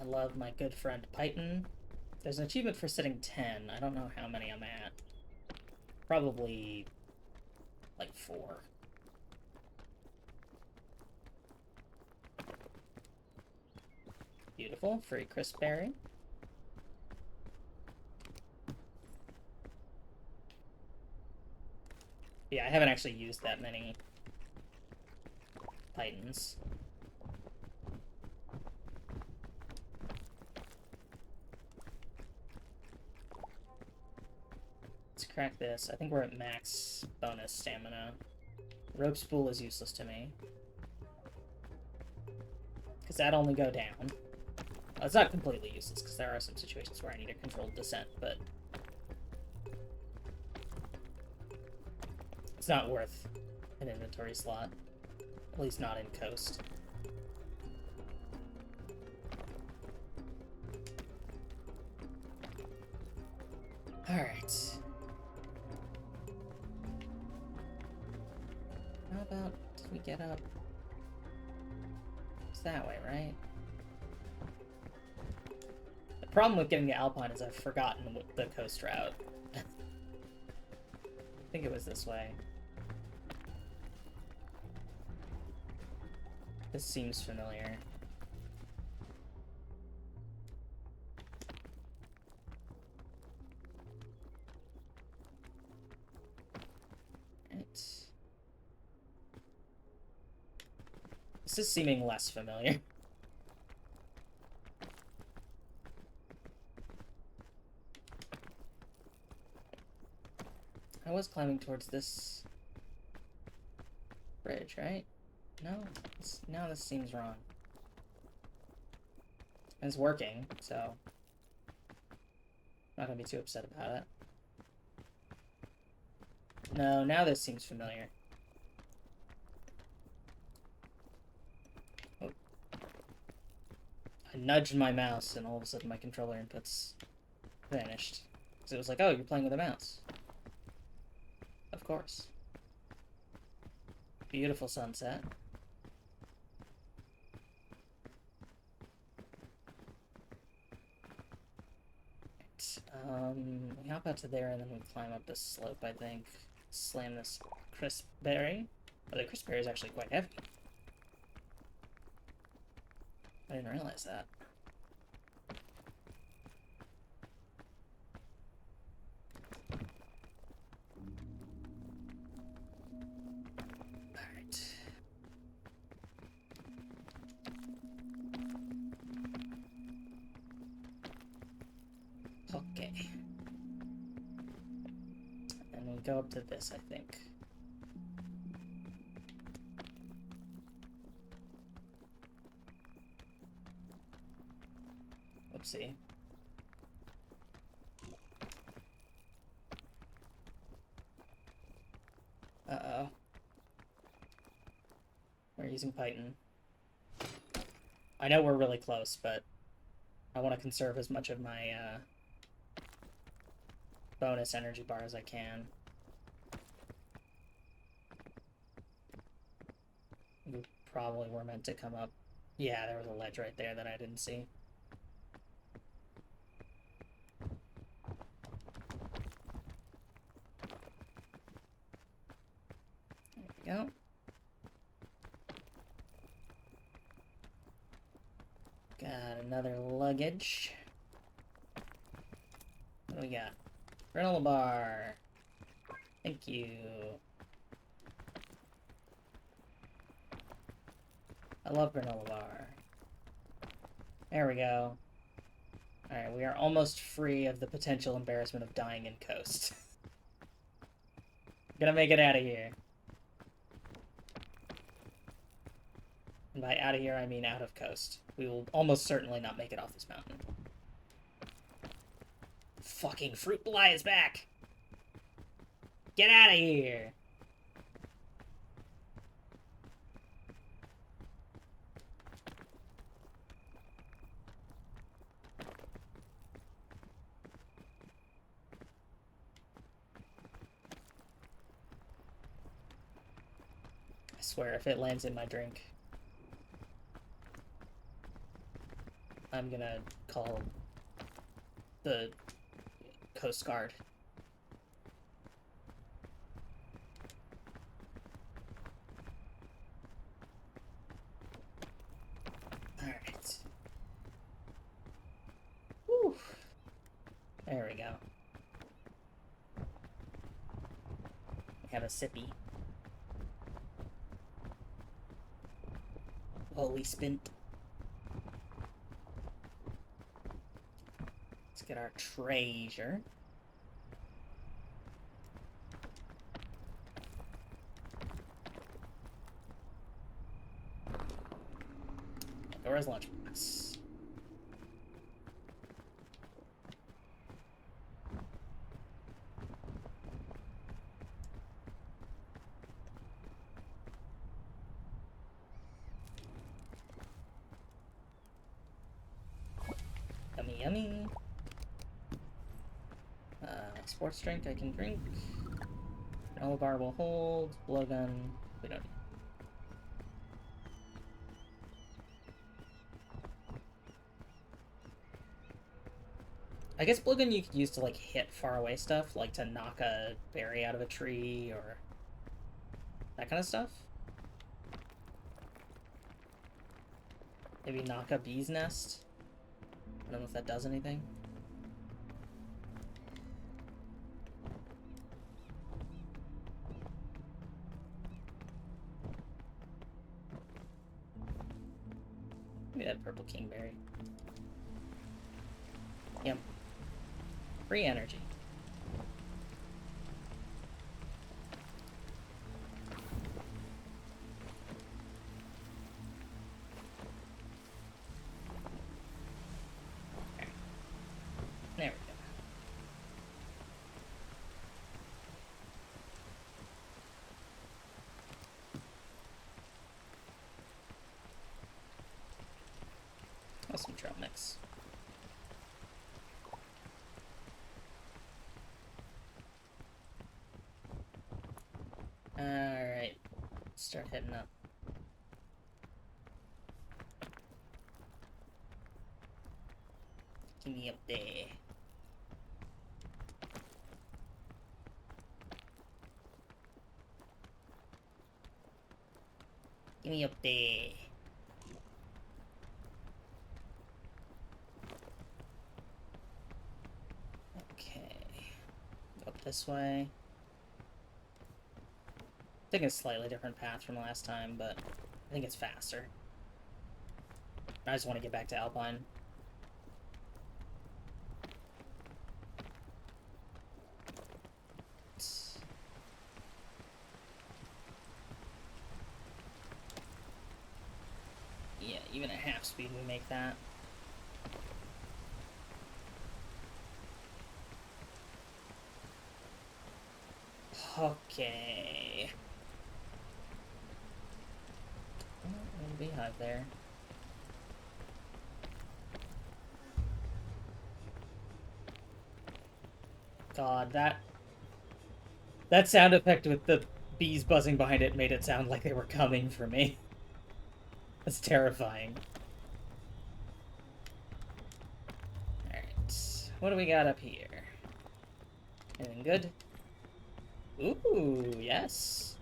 I love my good friend Python. There's an achievement for sitting 10. I don't know how many I'm at. Probably like 4. Beautiful. Free crisp berry. Yeah, I haven't actually used that many Pythons. Let's crack this. I think we're at max bonus stamina. Rope spool is useless to me. Because that only go down. Well, it's not completely useless, because there are some situations where I need a controlled descent, but it's not worth an inventory slot. At least not in Coast. Alright. How about we get up? It's that way, right? The problem with getting to Alpine is I've forgotten the coast route. I think it was this way. This seems familiar. Right. This is seeming less familiar. I was climbing towards this bridge, right? No? Now this seems wrong. And it's working, so I'm not gonna be too upset about it. No, now this seems familiar. Oh. I nudged my mouse and all of a sudden my controller inputs vanished. So it was like, oh, you're playing with a mouse. Of course. Beautiful sunset. We hop out to there and then we climb up this slope, I think. Slam this crisp berry. Oh, the crisp berry is actually quite heavy. I didn't realize that. Alright. Okay. And we go up to this, I think. Oopsie. Uh-oh. We're using Python. I know we're really close, but I want to conserve as much of my bonus energy bar as I can. We probably were meant to come up. Yeah, there was a ledge right there that I didn't see. There we go. Got another luggage. What do we got? Granola bar. Thank you. I love granola bar. There we go. Alright, we are almost free of the potential embarrassment of dying in coast. Gonna make it out of here. And by out of here, I mean out of coast. We will almost certainly not make it off this mountain. Fucking fruit fly is back! Get out of here! I swear, if it lands in my drink, I'm gonna call the Coast Guard. Alright. Whew. There we go. Have a sippy. Holy spint. Let's get our treasure. Dora's lunchbox. Yummy, yummy. Sports drink I can drink. Granola bar will hold. Blowgun. We don't need. I guess blowgun you could use to like hit far away stuff, like to knock a berry out of a tree or that kind of stuff. Maybe knock a bee's nest. I don't know if that does anything. Maybe that purple kingberry. Yep. Free energy. Okay. There we go. Oh, some trail mix. Alright. Start heading up. Get me up there. Get me up there. Okay. Go up this way. Taking a slightly different path from last time, but I think it's faster. I just want to get back to Alpine. Yeah, even at half speed we make that. Okay. Oh, there's a beehive there. God, that sound effect with the bees buzzing behind it made it sound like they were coming for me. That's terrifying. Alright. What do we got up here? Anything good? Ooh, yes.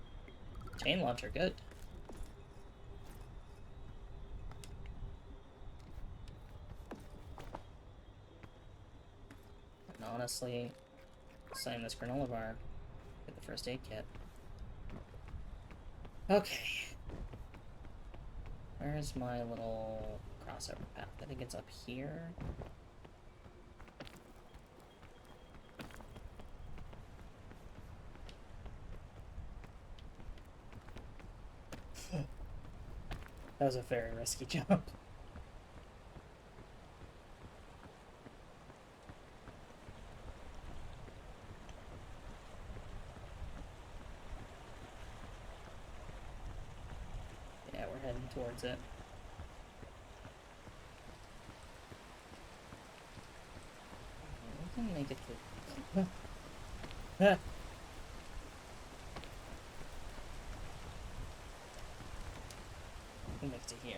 Chain launcher, good. And honestly, sign this granola bar. Get the first aid kit. Okay. Where's my little crossover path? I think it's up here. That was a very risky jump. Yeah, we're heading towards it. We can make it through. We make it to here.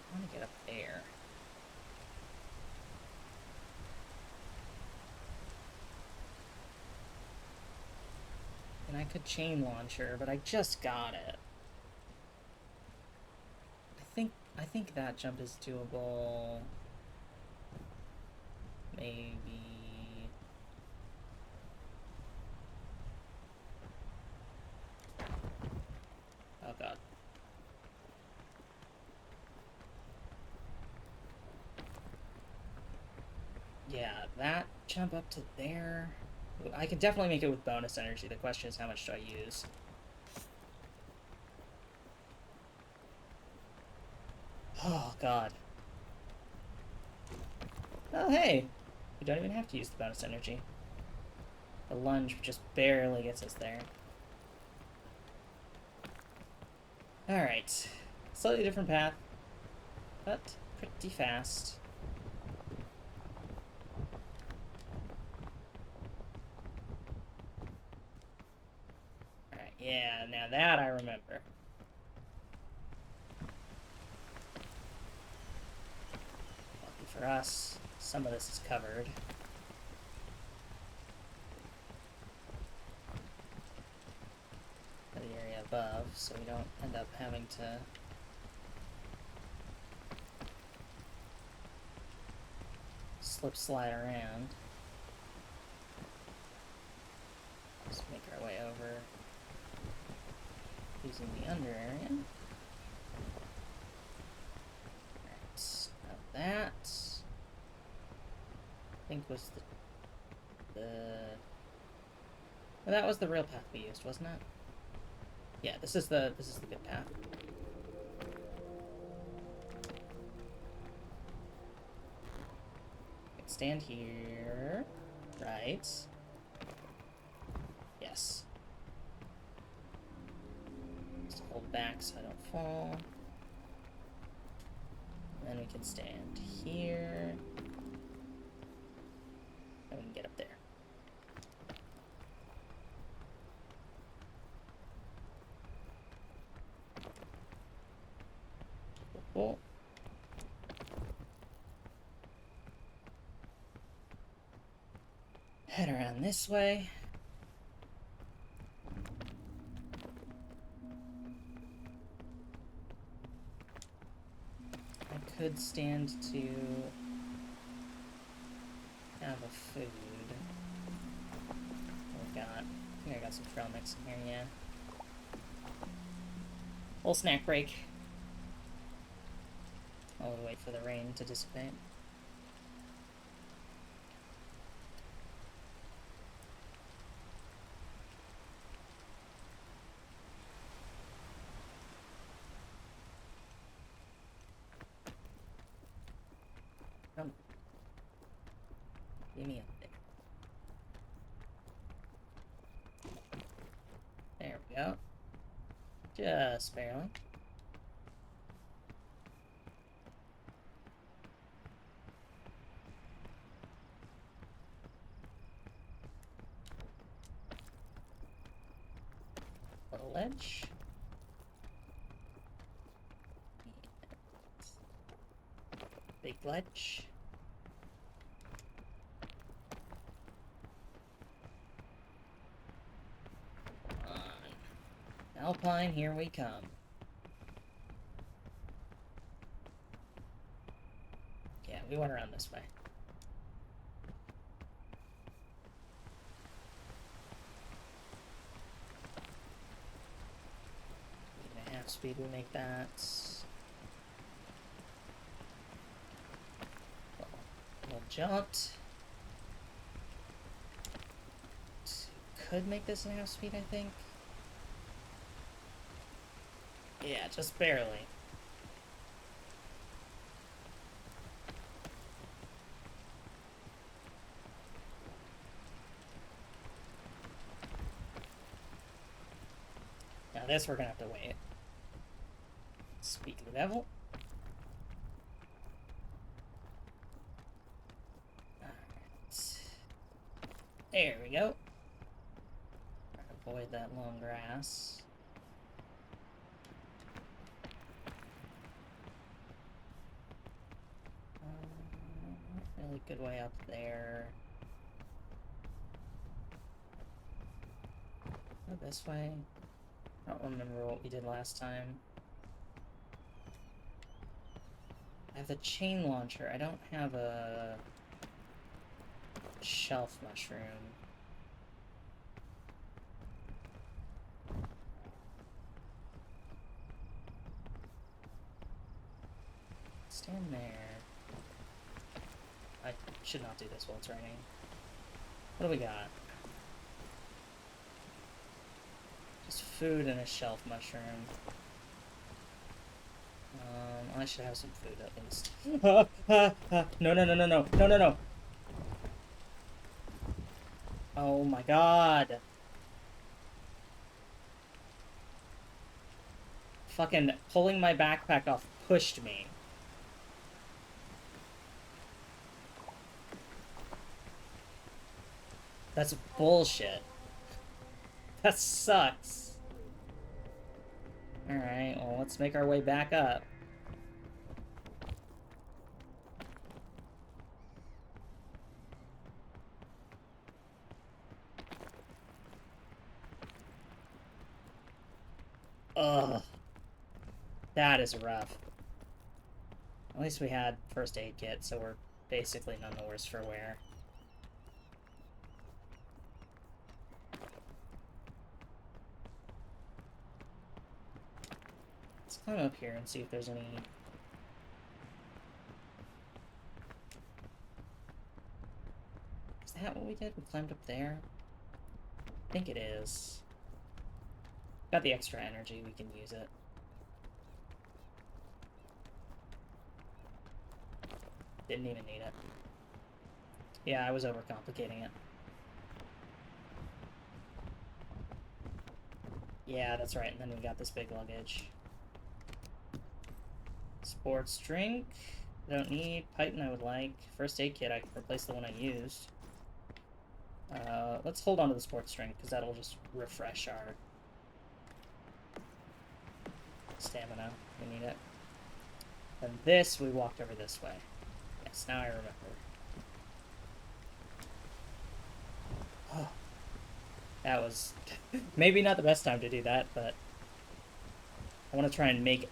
I want to get up there. And I could chain launcher, but I just got it. I think that jump is doable. Maybe. Oh god. Yeah, that jump up to there. I can definitely make it with bonus energy. The question is, how much do I use? Oh god. Oh hey! We don't even have to use the bonus energy. The lunge just barely gets us there. Alright. Slightly different path, but pretty fast. Alright, yeah, now that I remember. Lucky for us, some of this is covered. For the area above, so we don't end up having to slip slide around. Just make our way over using the under area. Alright, now that I think was the well, that was the real path we used, wasn't it? Yeah, this is the good path. Stand here. Right. Yes. Just hold back so I don't fall. And then we can stand here. And we can get up there. Cool. Head around this way. I could stand to have a food. What we got? I think I got some trail mix in here, yeah. Little snack break. While we wait for the rain to dissipate. Come. Give me up there. Just barely. Little ledge. Big ledge. Come on. Alpine, here we come. Yeah, we went around this way. Half speed will make that. Little jumped. Could make this in half speed, I think. Yeah, just barely. Now this we're gonna have to wait. Speak of the devil. Alright. There we go. Avoid that long grass. Really good way up there. Go this way. I don't remember what we did last time. I have the chain launcher. I don't have a shelf mushroom. Stand there. I should not do this while it's raining. What do we got? Just food and a shelf mushroom. I should have some food at least. No, no, no, no, no, no, no, no. Oh my god. Fucking pulling my backpack off pushed me. That's bullshit. That sucks. Alright, well, let's make our way back up. Ugh. That is rough. At least we had first aid kit, so we're basically none the worse for wear. Let's climb up here and see if there's any... Is that what we did? We climbed up there? I think it is. Got the extra energy, we can use it. Didn't even need it. Yeah, I was overcomplicating it. Yeah, that's right, and then we got this big luggage. Sports drink. I don't need. Python I would like. First aid kit, I can replace the one I used. Let's hold on to the sports drink, because that'll just refresh our stamina. We need it. And this, we walked over this way. Yes, now I remember. Oh. That was maybe not the best time to do that, but I want to try and make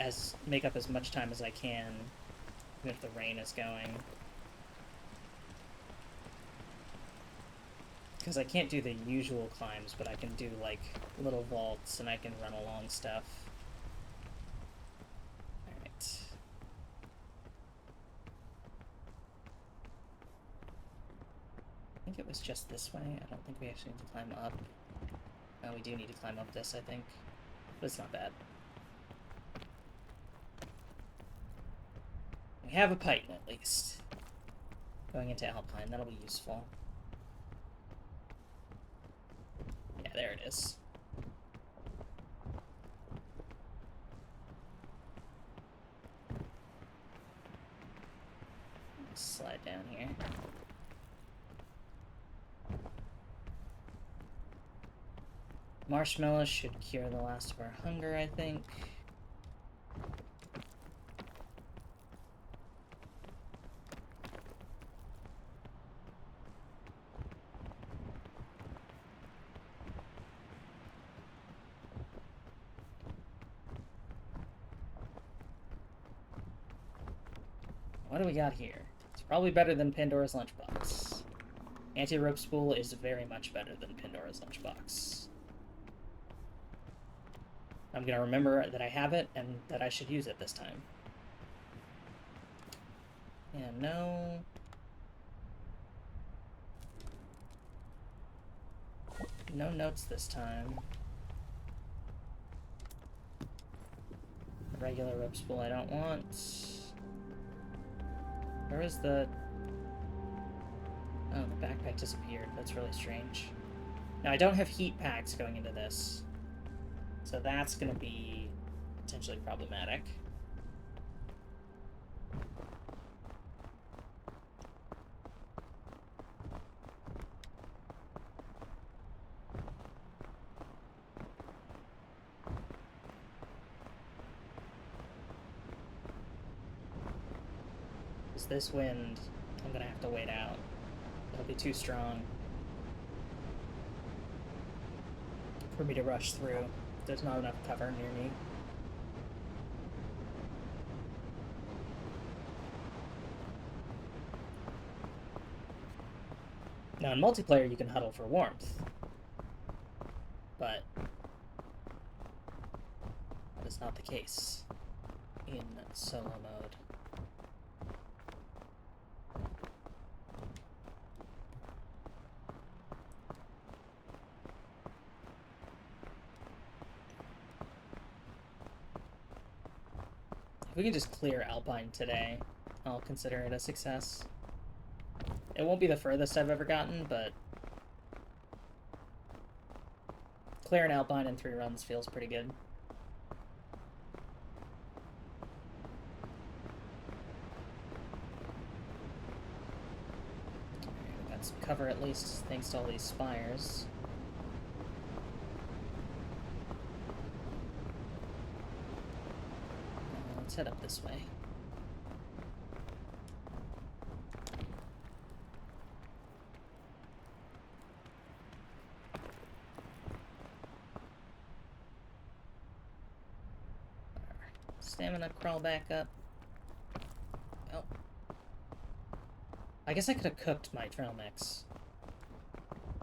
up as much time as I can, even if the rain is going. Because I can't do the usual climbs, but I can do, like, little vaults, and I can run along stuff. Alright. I think it was just this way. I don't think we actually need to climb up. No, we do need to climb up this, I think. But it's not bad. We have a Python, at least. Going into Alpine, that'll be useful. Yeah, there it is. Slide down here. Marshmallows should cure the last of our hunger, I think. What do we got here? It's probably better than Pandora's Lunchbox. Anti-rope spool is very much better than Pandora's Lunchbox. I'm gonna remember that I have it and that I should use it this time. And no. No notes this time. Regular rope spool I don't want. Where is the... Oh, the backpack disappeared. That's really strange. Now, I don't have heat packs going into this. So that's going to be potentially problematic. Because this wind, I'm going to have to wait out. It'll be too strong for me to rush through. There's not enough cover near me. Now in multiplayer you can huddle for warmth, but that is not the case in solo mode. If we can just clear Alpine today, I'll consider it a success. It won't be the furthest I've ever gotten, but clearing Alpine in 3 runs feels pretty good. We got some cover at least, thanks to all these spires. Let's head up this way. Stamina crawl back up. Oh. I guess I could have cooked my trail mix.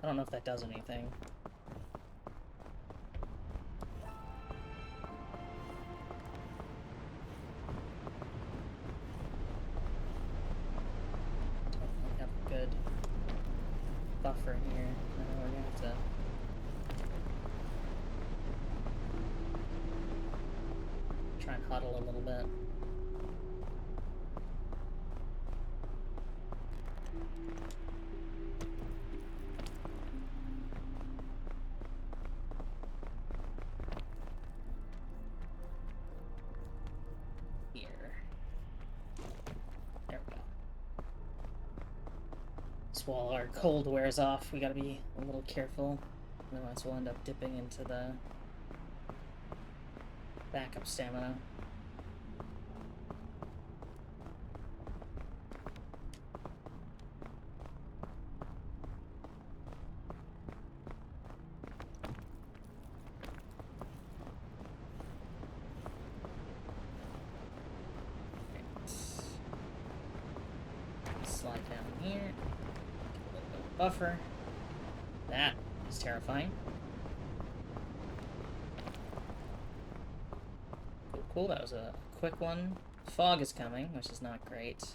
I don't know if that does anything. Don't have a good buffer here. We're gonna have to try and huddle a little bit. Here. There we go. So while our cold wears off, we gotta be a little careful. Otherwise we'll end up dipping into the backup stamina. Slide down here. A little bit of buffer. That is terrifying. Cool, that was a quick one. Fog is coming, which is not great.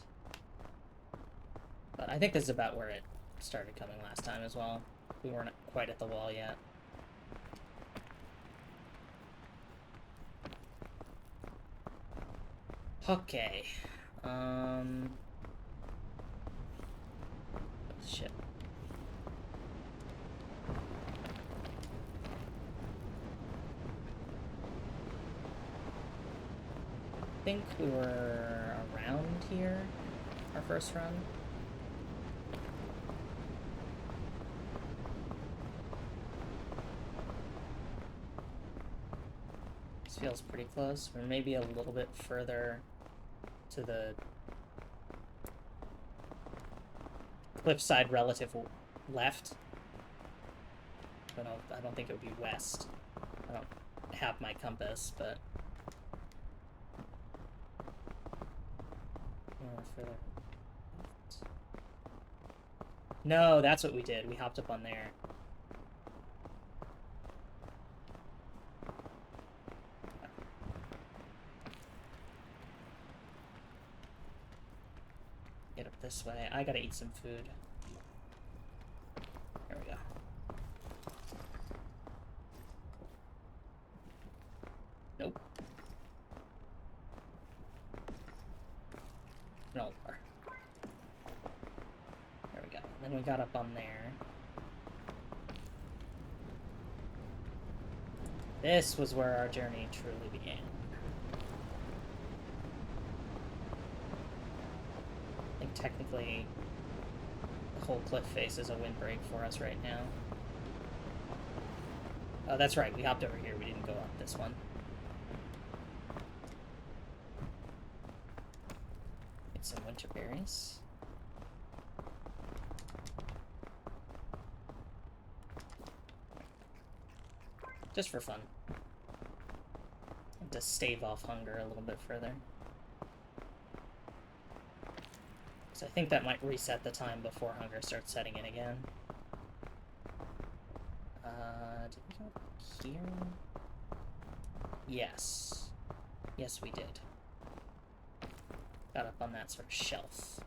But I think this is about where it started coming last time as well. We weren't quite at the wall yet. Okay. Shit. I think we were around here our first run. This feels pretty close. We're maybe a little bit further to the cliffside relative left. I don't think it would be west. I don't have my compass, but further. No, that's what we did. We hopped up on there. Get up this way. I gotta eat some food. There we go. Nope. No. There we go. Then we got up on there. This was where our journey truly began. I think technically the whole cliff face is a windbreak for us right now. Oh, that's right. We hopped over here. We didn't go up this one. Get some winter berries. Just for fun. To stave off hunger a little bit further. So I think that might reset the time before hunger starts setting in again. Did we go here? Yes. Yes, we did. Got up on that sort of shelf.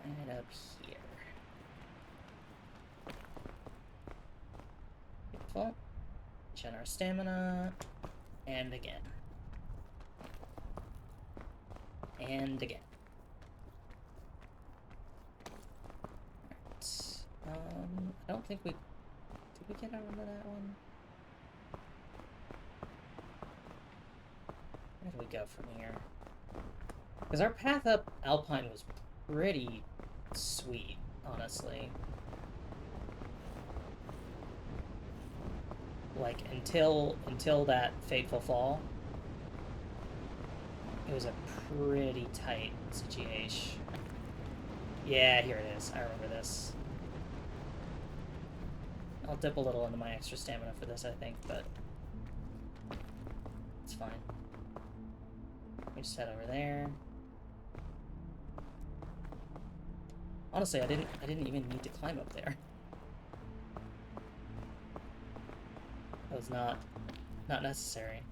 Right up here. Beautiful. Gen our stamina. And again. And again. Alright. I don't think we... Did we get out into that one? Where do we go from here? Because our path up Alpine was pretty sweet, honestly. Like, until that fateful fall, it was a pretty tight situation. Yeah, here it is. I remember this. I'll dip a little into my extra stamina for this, I think, but it's fine. We just head over there. Honestly, I didn't even need to climb up there. That was not necessary.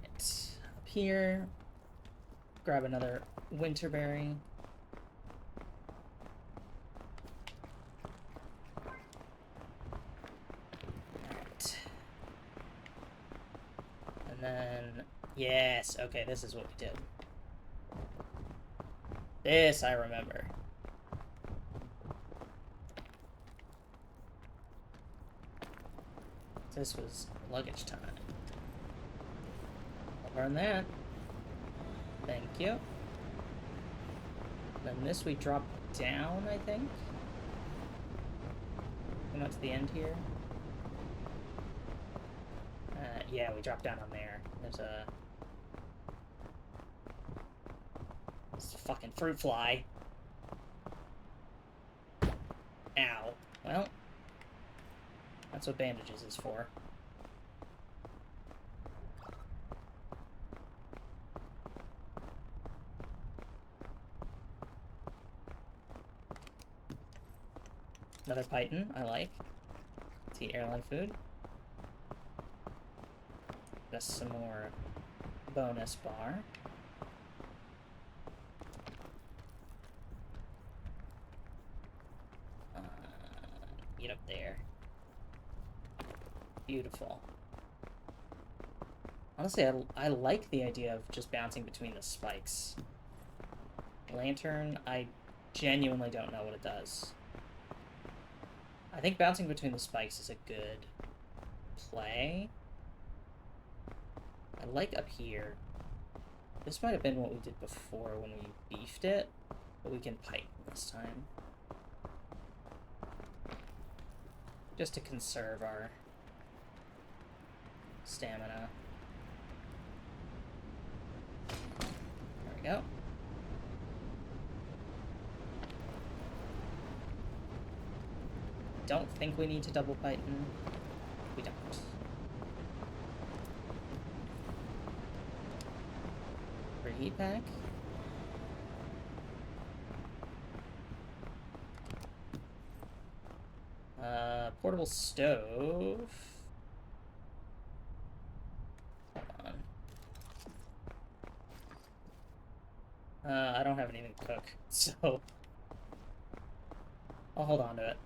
Right. Up here. Grab another winterberry. Alright. And then yes, okay, this is what we did. This I remember. This was luggage time. I'll burn that. Thank you. Then this we drop down, I think. Come up to the end here. Yeah, we drop down on there. There's a... This fucking fruit fly. Ow. Well... That's what bandages is for. Another python, I like. Let's eat airline food. Just some more bonus bar. Get up there. Beautiful. Honestly, I like the idea of just bouncing between the spikes. Lantern, I genuinely don't know what it does. I think bouncing between the spikes is a good play. I like up here. This might have been what we did before when we beefed it, but we can pipe this time. Just to conserve our stamina. There we go. Don't think we need to double python. We don't. Reheat pack. Portable stove. Hold on. I don't have anything to cook, so I'll hold on to it.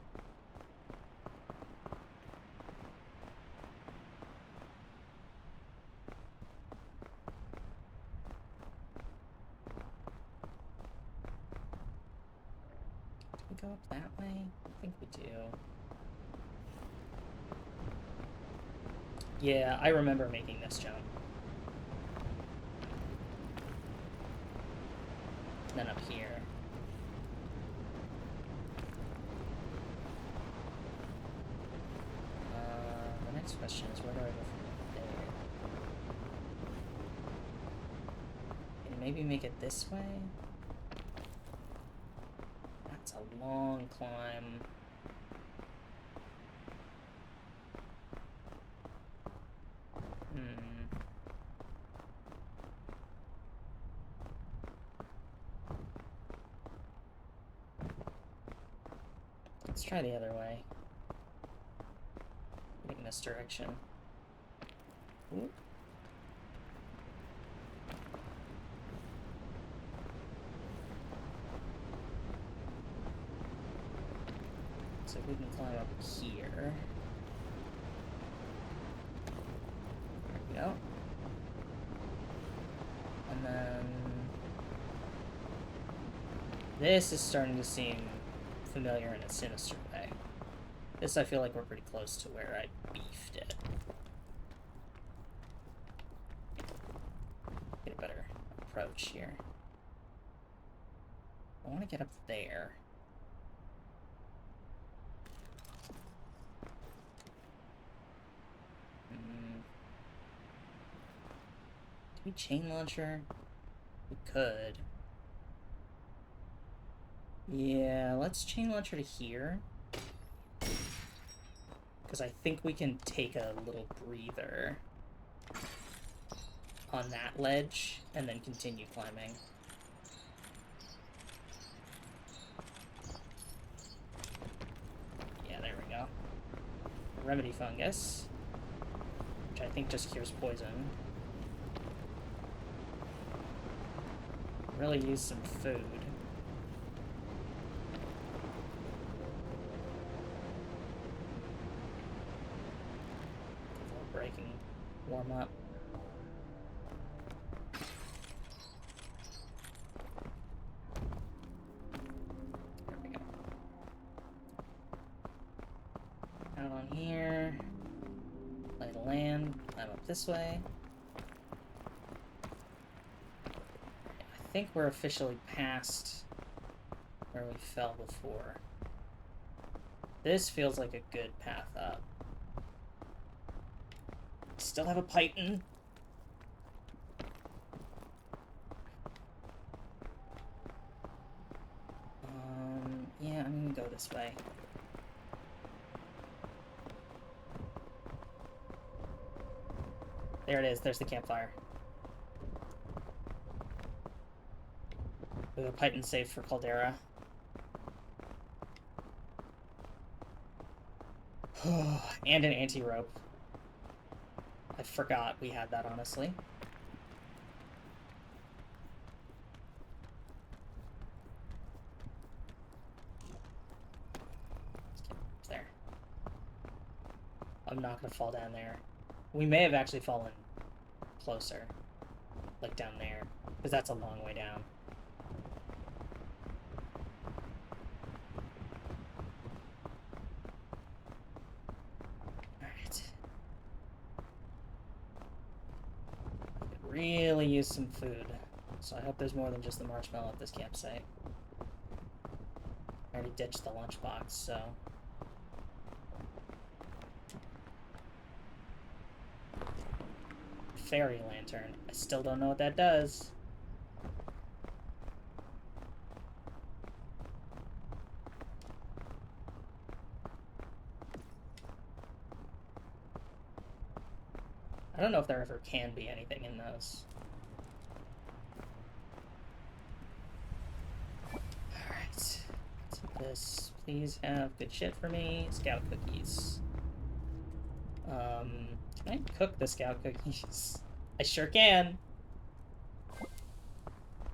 Do we go up that way? I think we do. Yeah, I remember making this jump. And then up here. The next question is, where do I go from there? Can you maybe make it this way? That's a long climb. Let's try the other way. In this direction. Ooh. So we can climb up here. There we go. And then this is starting to seem familiar in a sinister way. This, I feel like we're pretty close to where I beefed it. Get a better approach here. I want to get up there. Do we chain launcher? We could. Yeah, let's chain launcher to here. Because I think we can take a little breather on that ledge and then continue climbing. Yeah, there we go. Remedy fungus, which I think just cures poison. Really use some food. Breaking, warm up. There we go. Out on here. Lay the land. Climb up this way. I think we're officially past where we fell before. This feels like a good path up. Still have a python. Yeah, I'm gonna go this way. There it is. There's the campfire. We have a python saved for Caldera. And an anti-rope. I forgot we had that, honestly. There. I'm not gonna fall down there. We may have actually fallen closer. Like down there. Because that's a long way down. really use some food. So I hope there's more than just the marshmallow at this campsite. I already ditched the lunchbox, so... Fairy lantern. I still don't know what that does. I don't know if there ever can be anything in those. Alright. This. Please have good shit for me. Scout cookies. Can I cook the scout cookies? I sure can.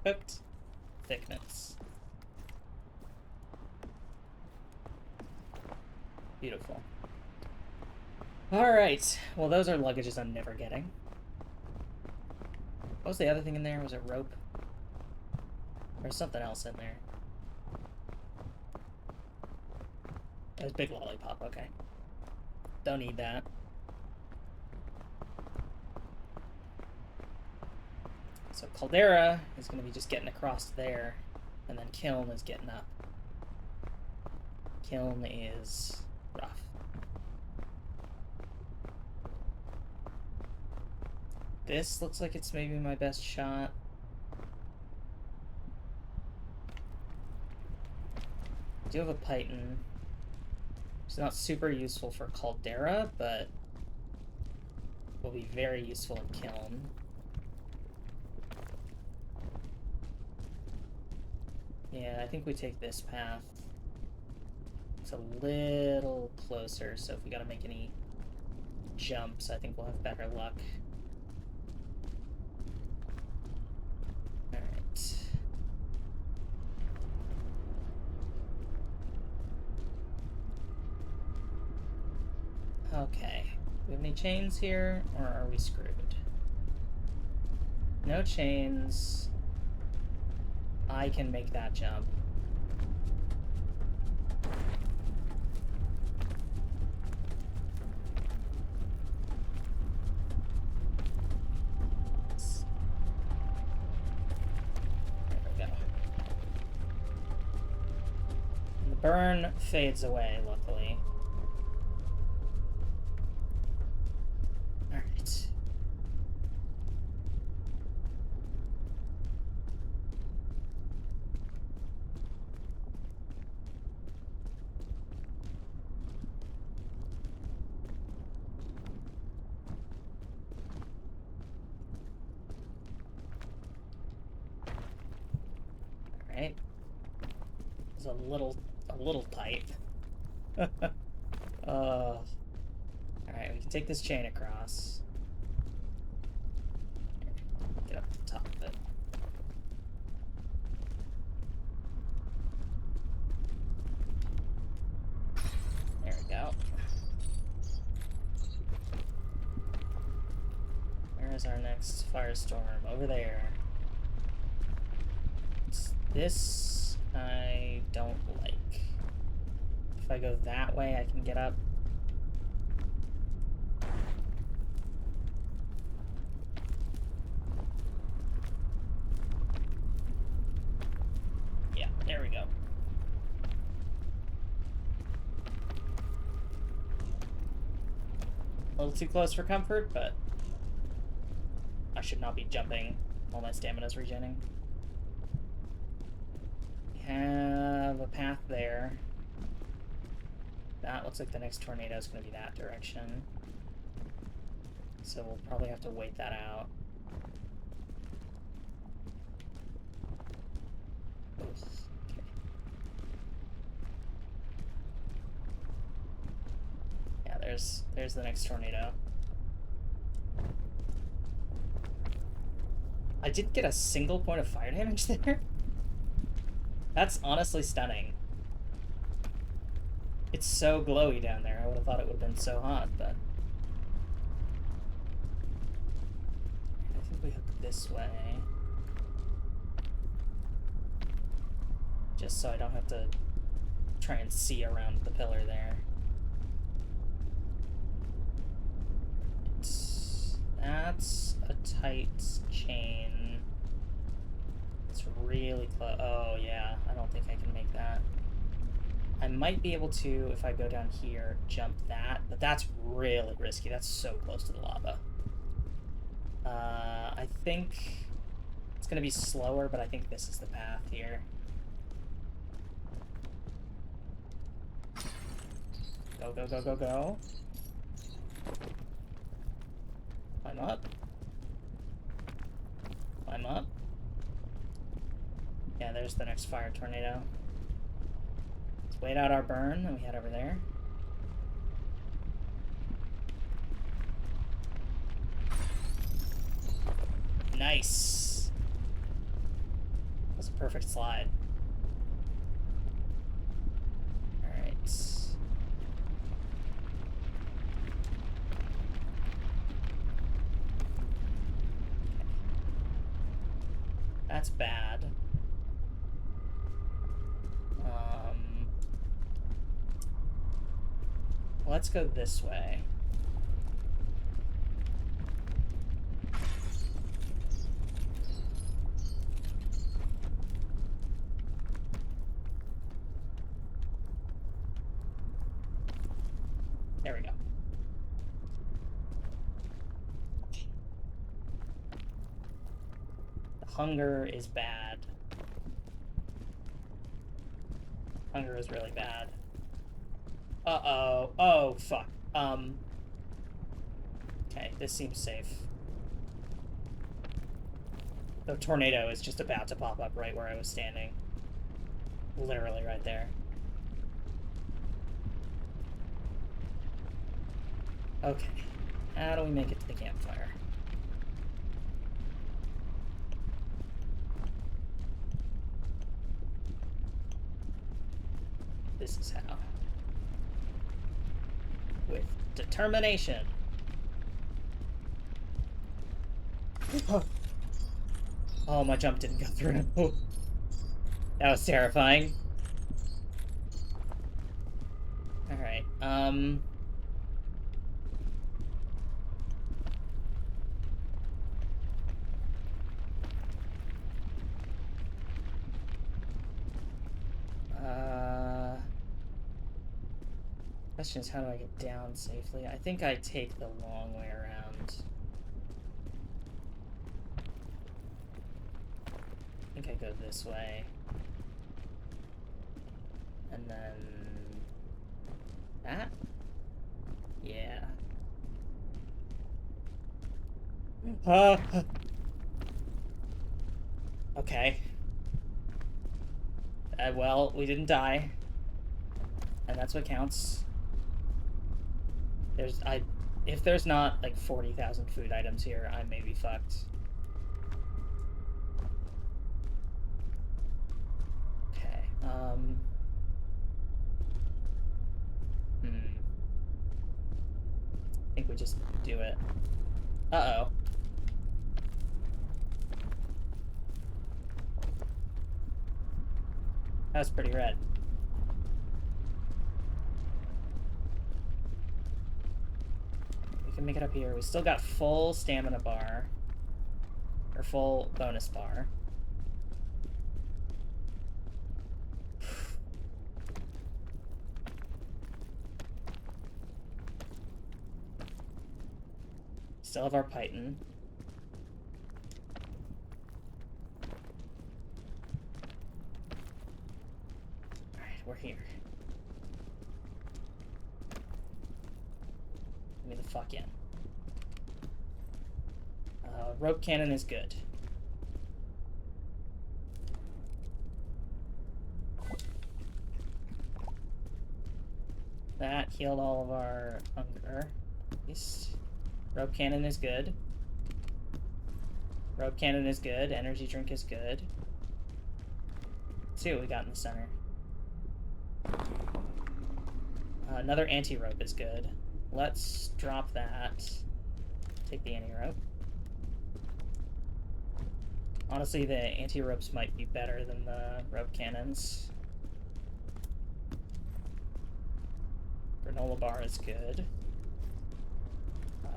Cooked. Thickness. Beautiful. Alright. Well, those are luggages I'm never getting. What was the other thing in there? Was it rope? There's something else in there. It was big lollipop, okay. Don't need that. So Caldera is going to be just getting across there, and then Kiln is getting up. Kiln is rough. This looks like it's maybe my best shot. I do have a Python. It's not super useful for Caldera, but will be very useful in Kiln. Yeah, I think we take this path. It's a little closer, so if we gotta make any jumps, I think we'll have better luck. Alright. Okay. Do we have any chains here, or are we screwed? No chains. I can make that jump. There we go. And the burn fades away, luckily. Alright. Alright. It's a little tight. Alright, we can take this chain across. Get up to the top of it. There we go. Where is our next firestorm? Over there. This I don't like. If I go that way, I can get up. Yeah, there we go. A little too close for comfort, but I should not be jumping while my stamina's regenerating. Have a path there. That looks like the next tornado is going to be that direction. So we'll probably have to wait that out. Oof, okay. Yeah, there's the next tornado. I didn't get a single point of fire damage there. That's honestly stunning. It's so glowy down there. I would have thought it would have been so hot, but... I think we hook this way. Just so I don't have to try and see around the pillar there. That's a tight chain. It's really close. Oh, yeah. I don't think I can make that. I might be able to, if I go down here, jump that, but that's really risky. That's so close to the lava. I think it's going to be slower, but I think this is the path here. Go, go, go, go, go. Climb up. Climb up. Yeah, there's the next fire tornado. Let's wait out our burn, and we head over there. Nice. That's a perfect slide. Alright. That's bad. Let's go this way. There we go. The hunger is bad. Hunger is really bad. Uh-oh. Oh, fuck. Okay, this seems safe. The tornado is just about to pop up right where I was standing. Literally right there. Okay. How do we make it to the campfire? This is how. With determination. Oh, my jump didn't go through. That was terrifying. Alright, question is, how do I get down safely? I think I take the long way around. I think I go this way. And then... that? Yeah. Okay. Well, we didn't die. And that's what counts. If there's not, like, 40,000 food items here, I may be fucked. Okay, I think we just do it. Uh-oh. That was pretty red. We can make it up here. We still got full stamina bar. Or full bonus bar. Still have our Python. Alright, we're here. Let me the fuck in. Rope cannon is good. That healed all of our hunger, at least. Rope cannon is good. Rope cannon is good. Energy drink is good. Let's see what we got in the center. Another anti-rope is good. Let's drop that. Take the anti-rope. Honestly, the anti-ropes might be better than the rope cannons. Granola bar is good.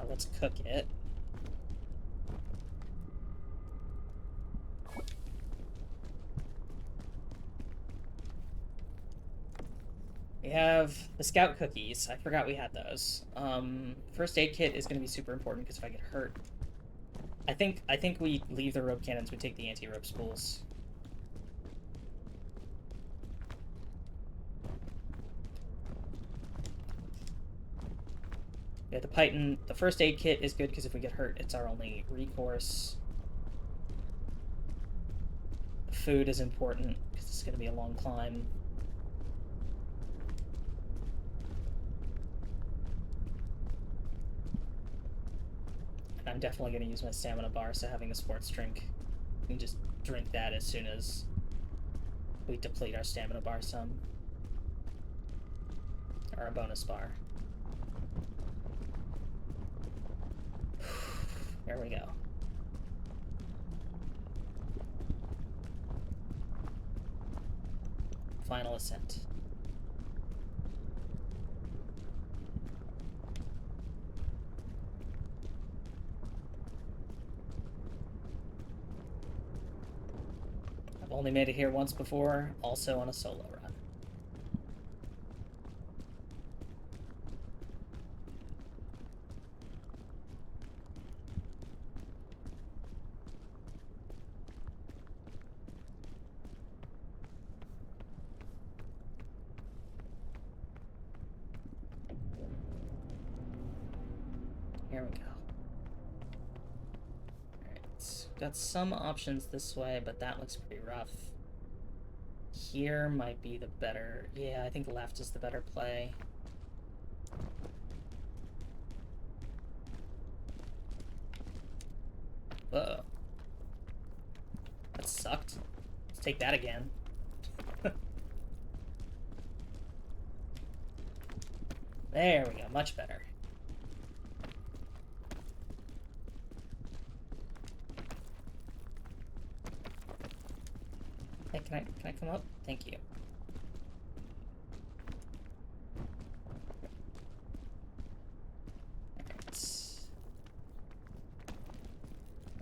Let's cook it. We have the scout cookies. I forgot we had those. First aid kit is going to be super important because if I get hurt, I think we leave the rope cannons. We take the anti-rope spools. Yeah, the Python. The first aid kit is good because if we get hurt, it's our only recourse. The food is important because it's going to be a long climb. And I'm definitely going to use my stamina bar, so having a sports drink, we can just drink that as soon as we deplete our stamina bar some. Or a bonus bar. There we go. Final ascent. I've only made it here once before, also on a solo run. Here we go. Alright, got some options this way, but that looks pretty rough. Here might be the better... Yeah, I think left is the better play. Uh-oh. That sucked. Let's take that again. There we go, much better. Hey, can I come up? Thank you.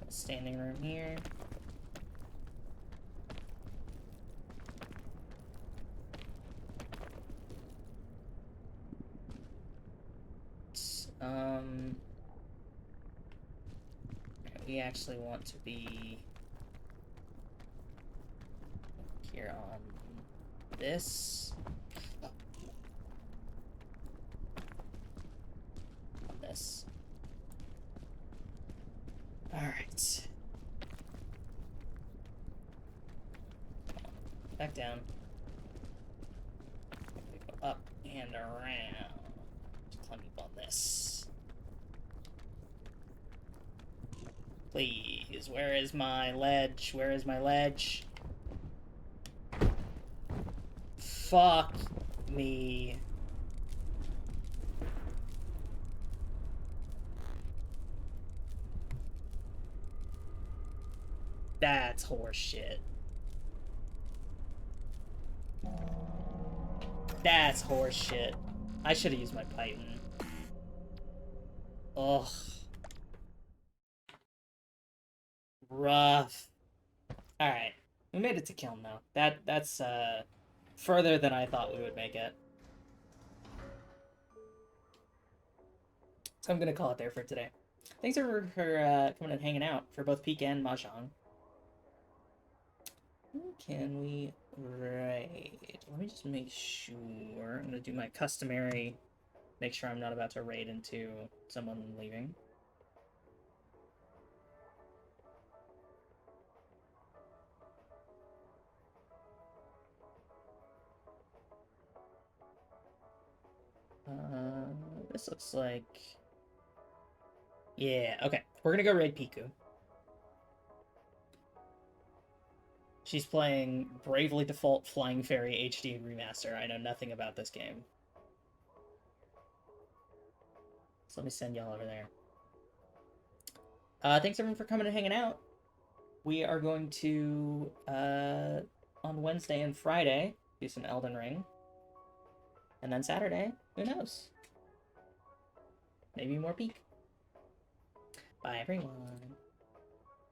Standing room here. We actually want to be here on this. On this. Alright. Back down. We go up and around. Just climb up on this. Please, where is my ledge? Where is my ledge? Fuck me. That's horseshit. That's horseshit. I should have used my Python. Ugh. Rough. Alright. We made it to Kiln though. That's further than I thought we would make it. So I'm gonna call it there for today. Thanks for coming and hanging out for both Peak and Mahjong. Who can we raid? Let me just make sure. I'm gonna do my customary, make sure I'm not about to raid into someone leaving. This looks like... Yeah, okay. We're gonna go raid Piku. She's playing Bravely Default Flying Fairy HD Remaster. I know nothing about this game. So let me send y'all over there. Thanks everyone for coming and hanging out. We are going to, on Wednesday and Friday, do some Elden Ring. And then Saturday, who knows? Maybe more Peak. Bye, everyone.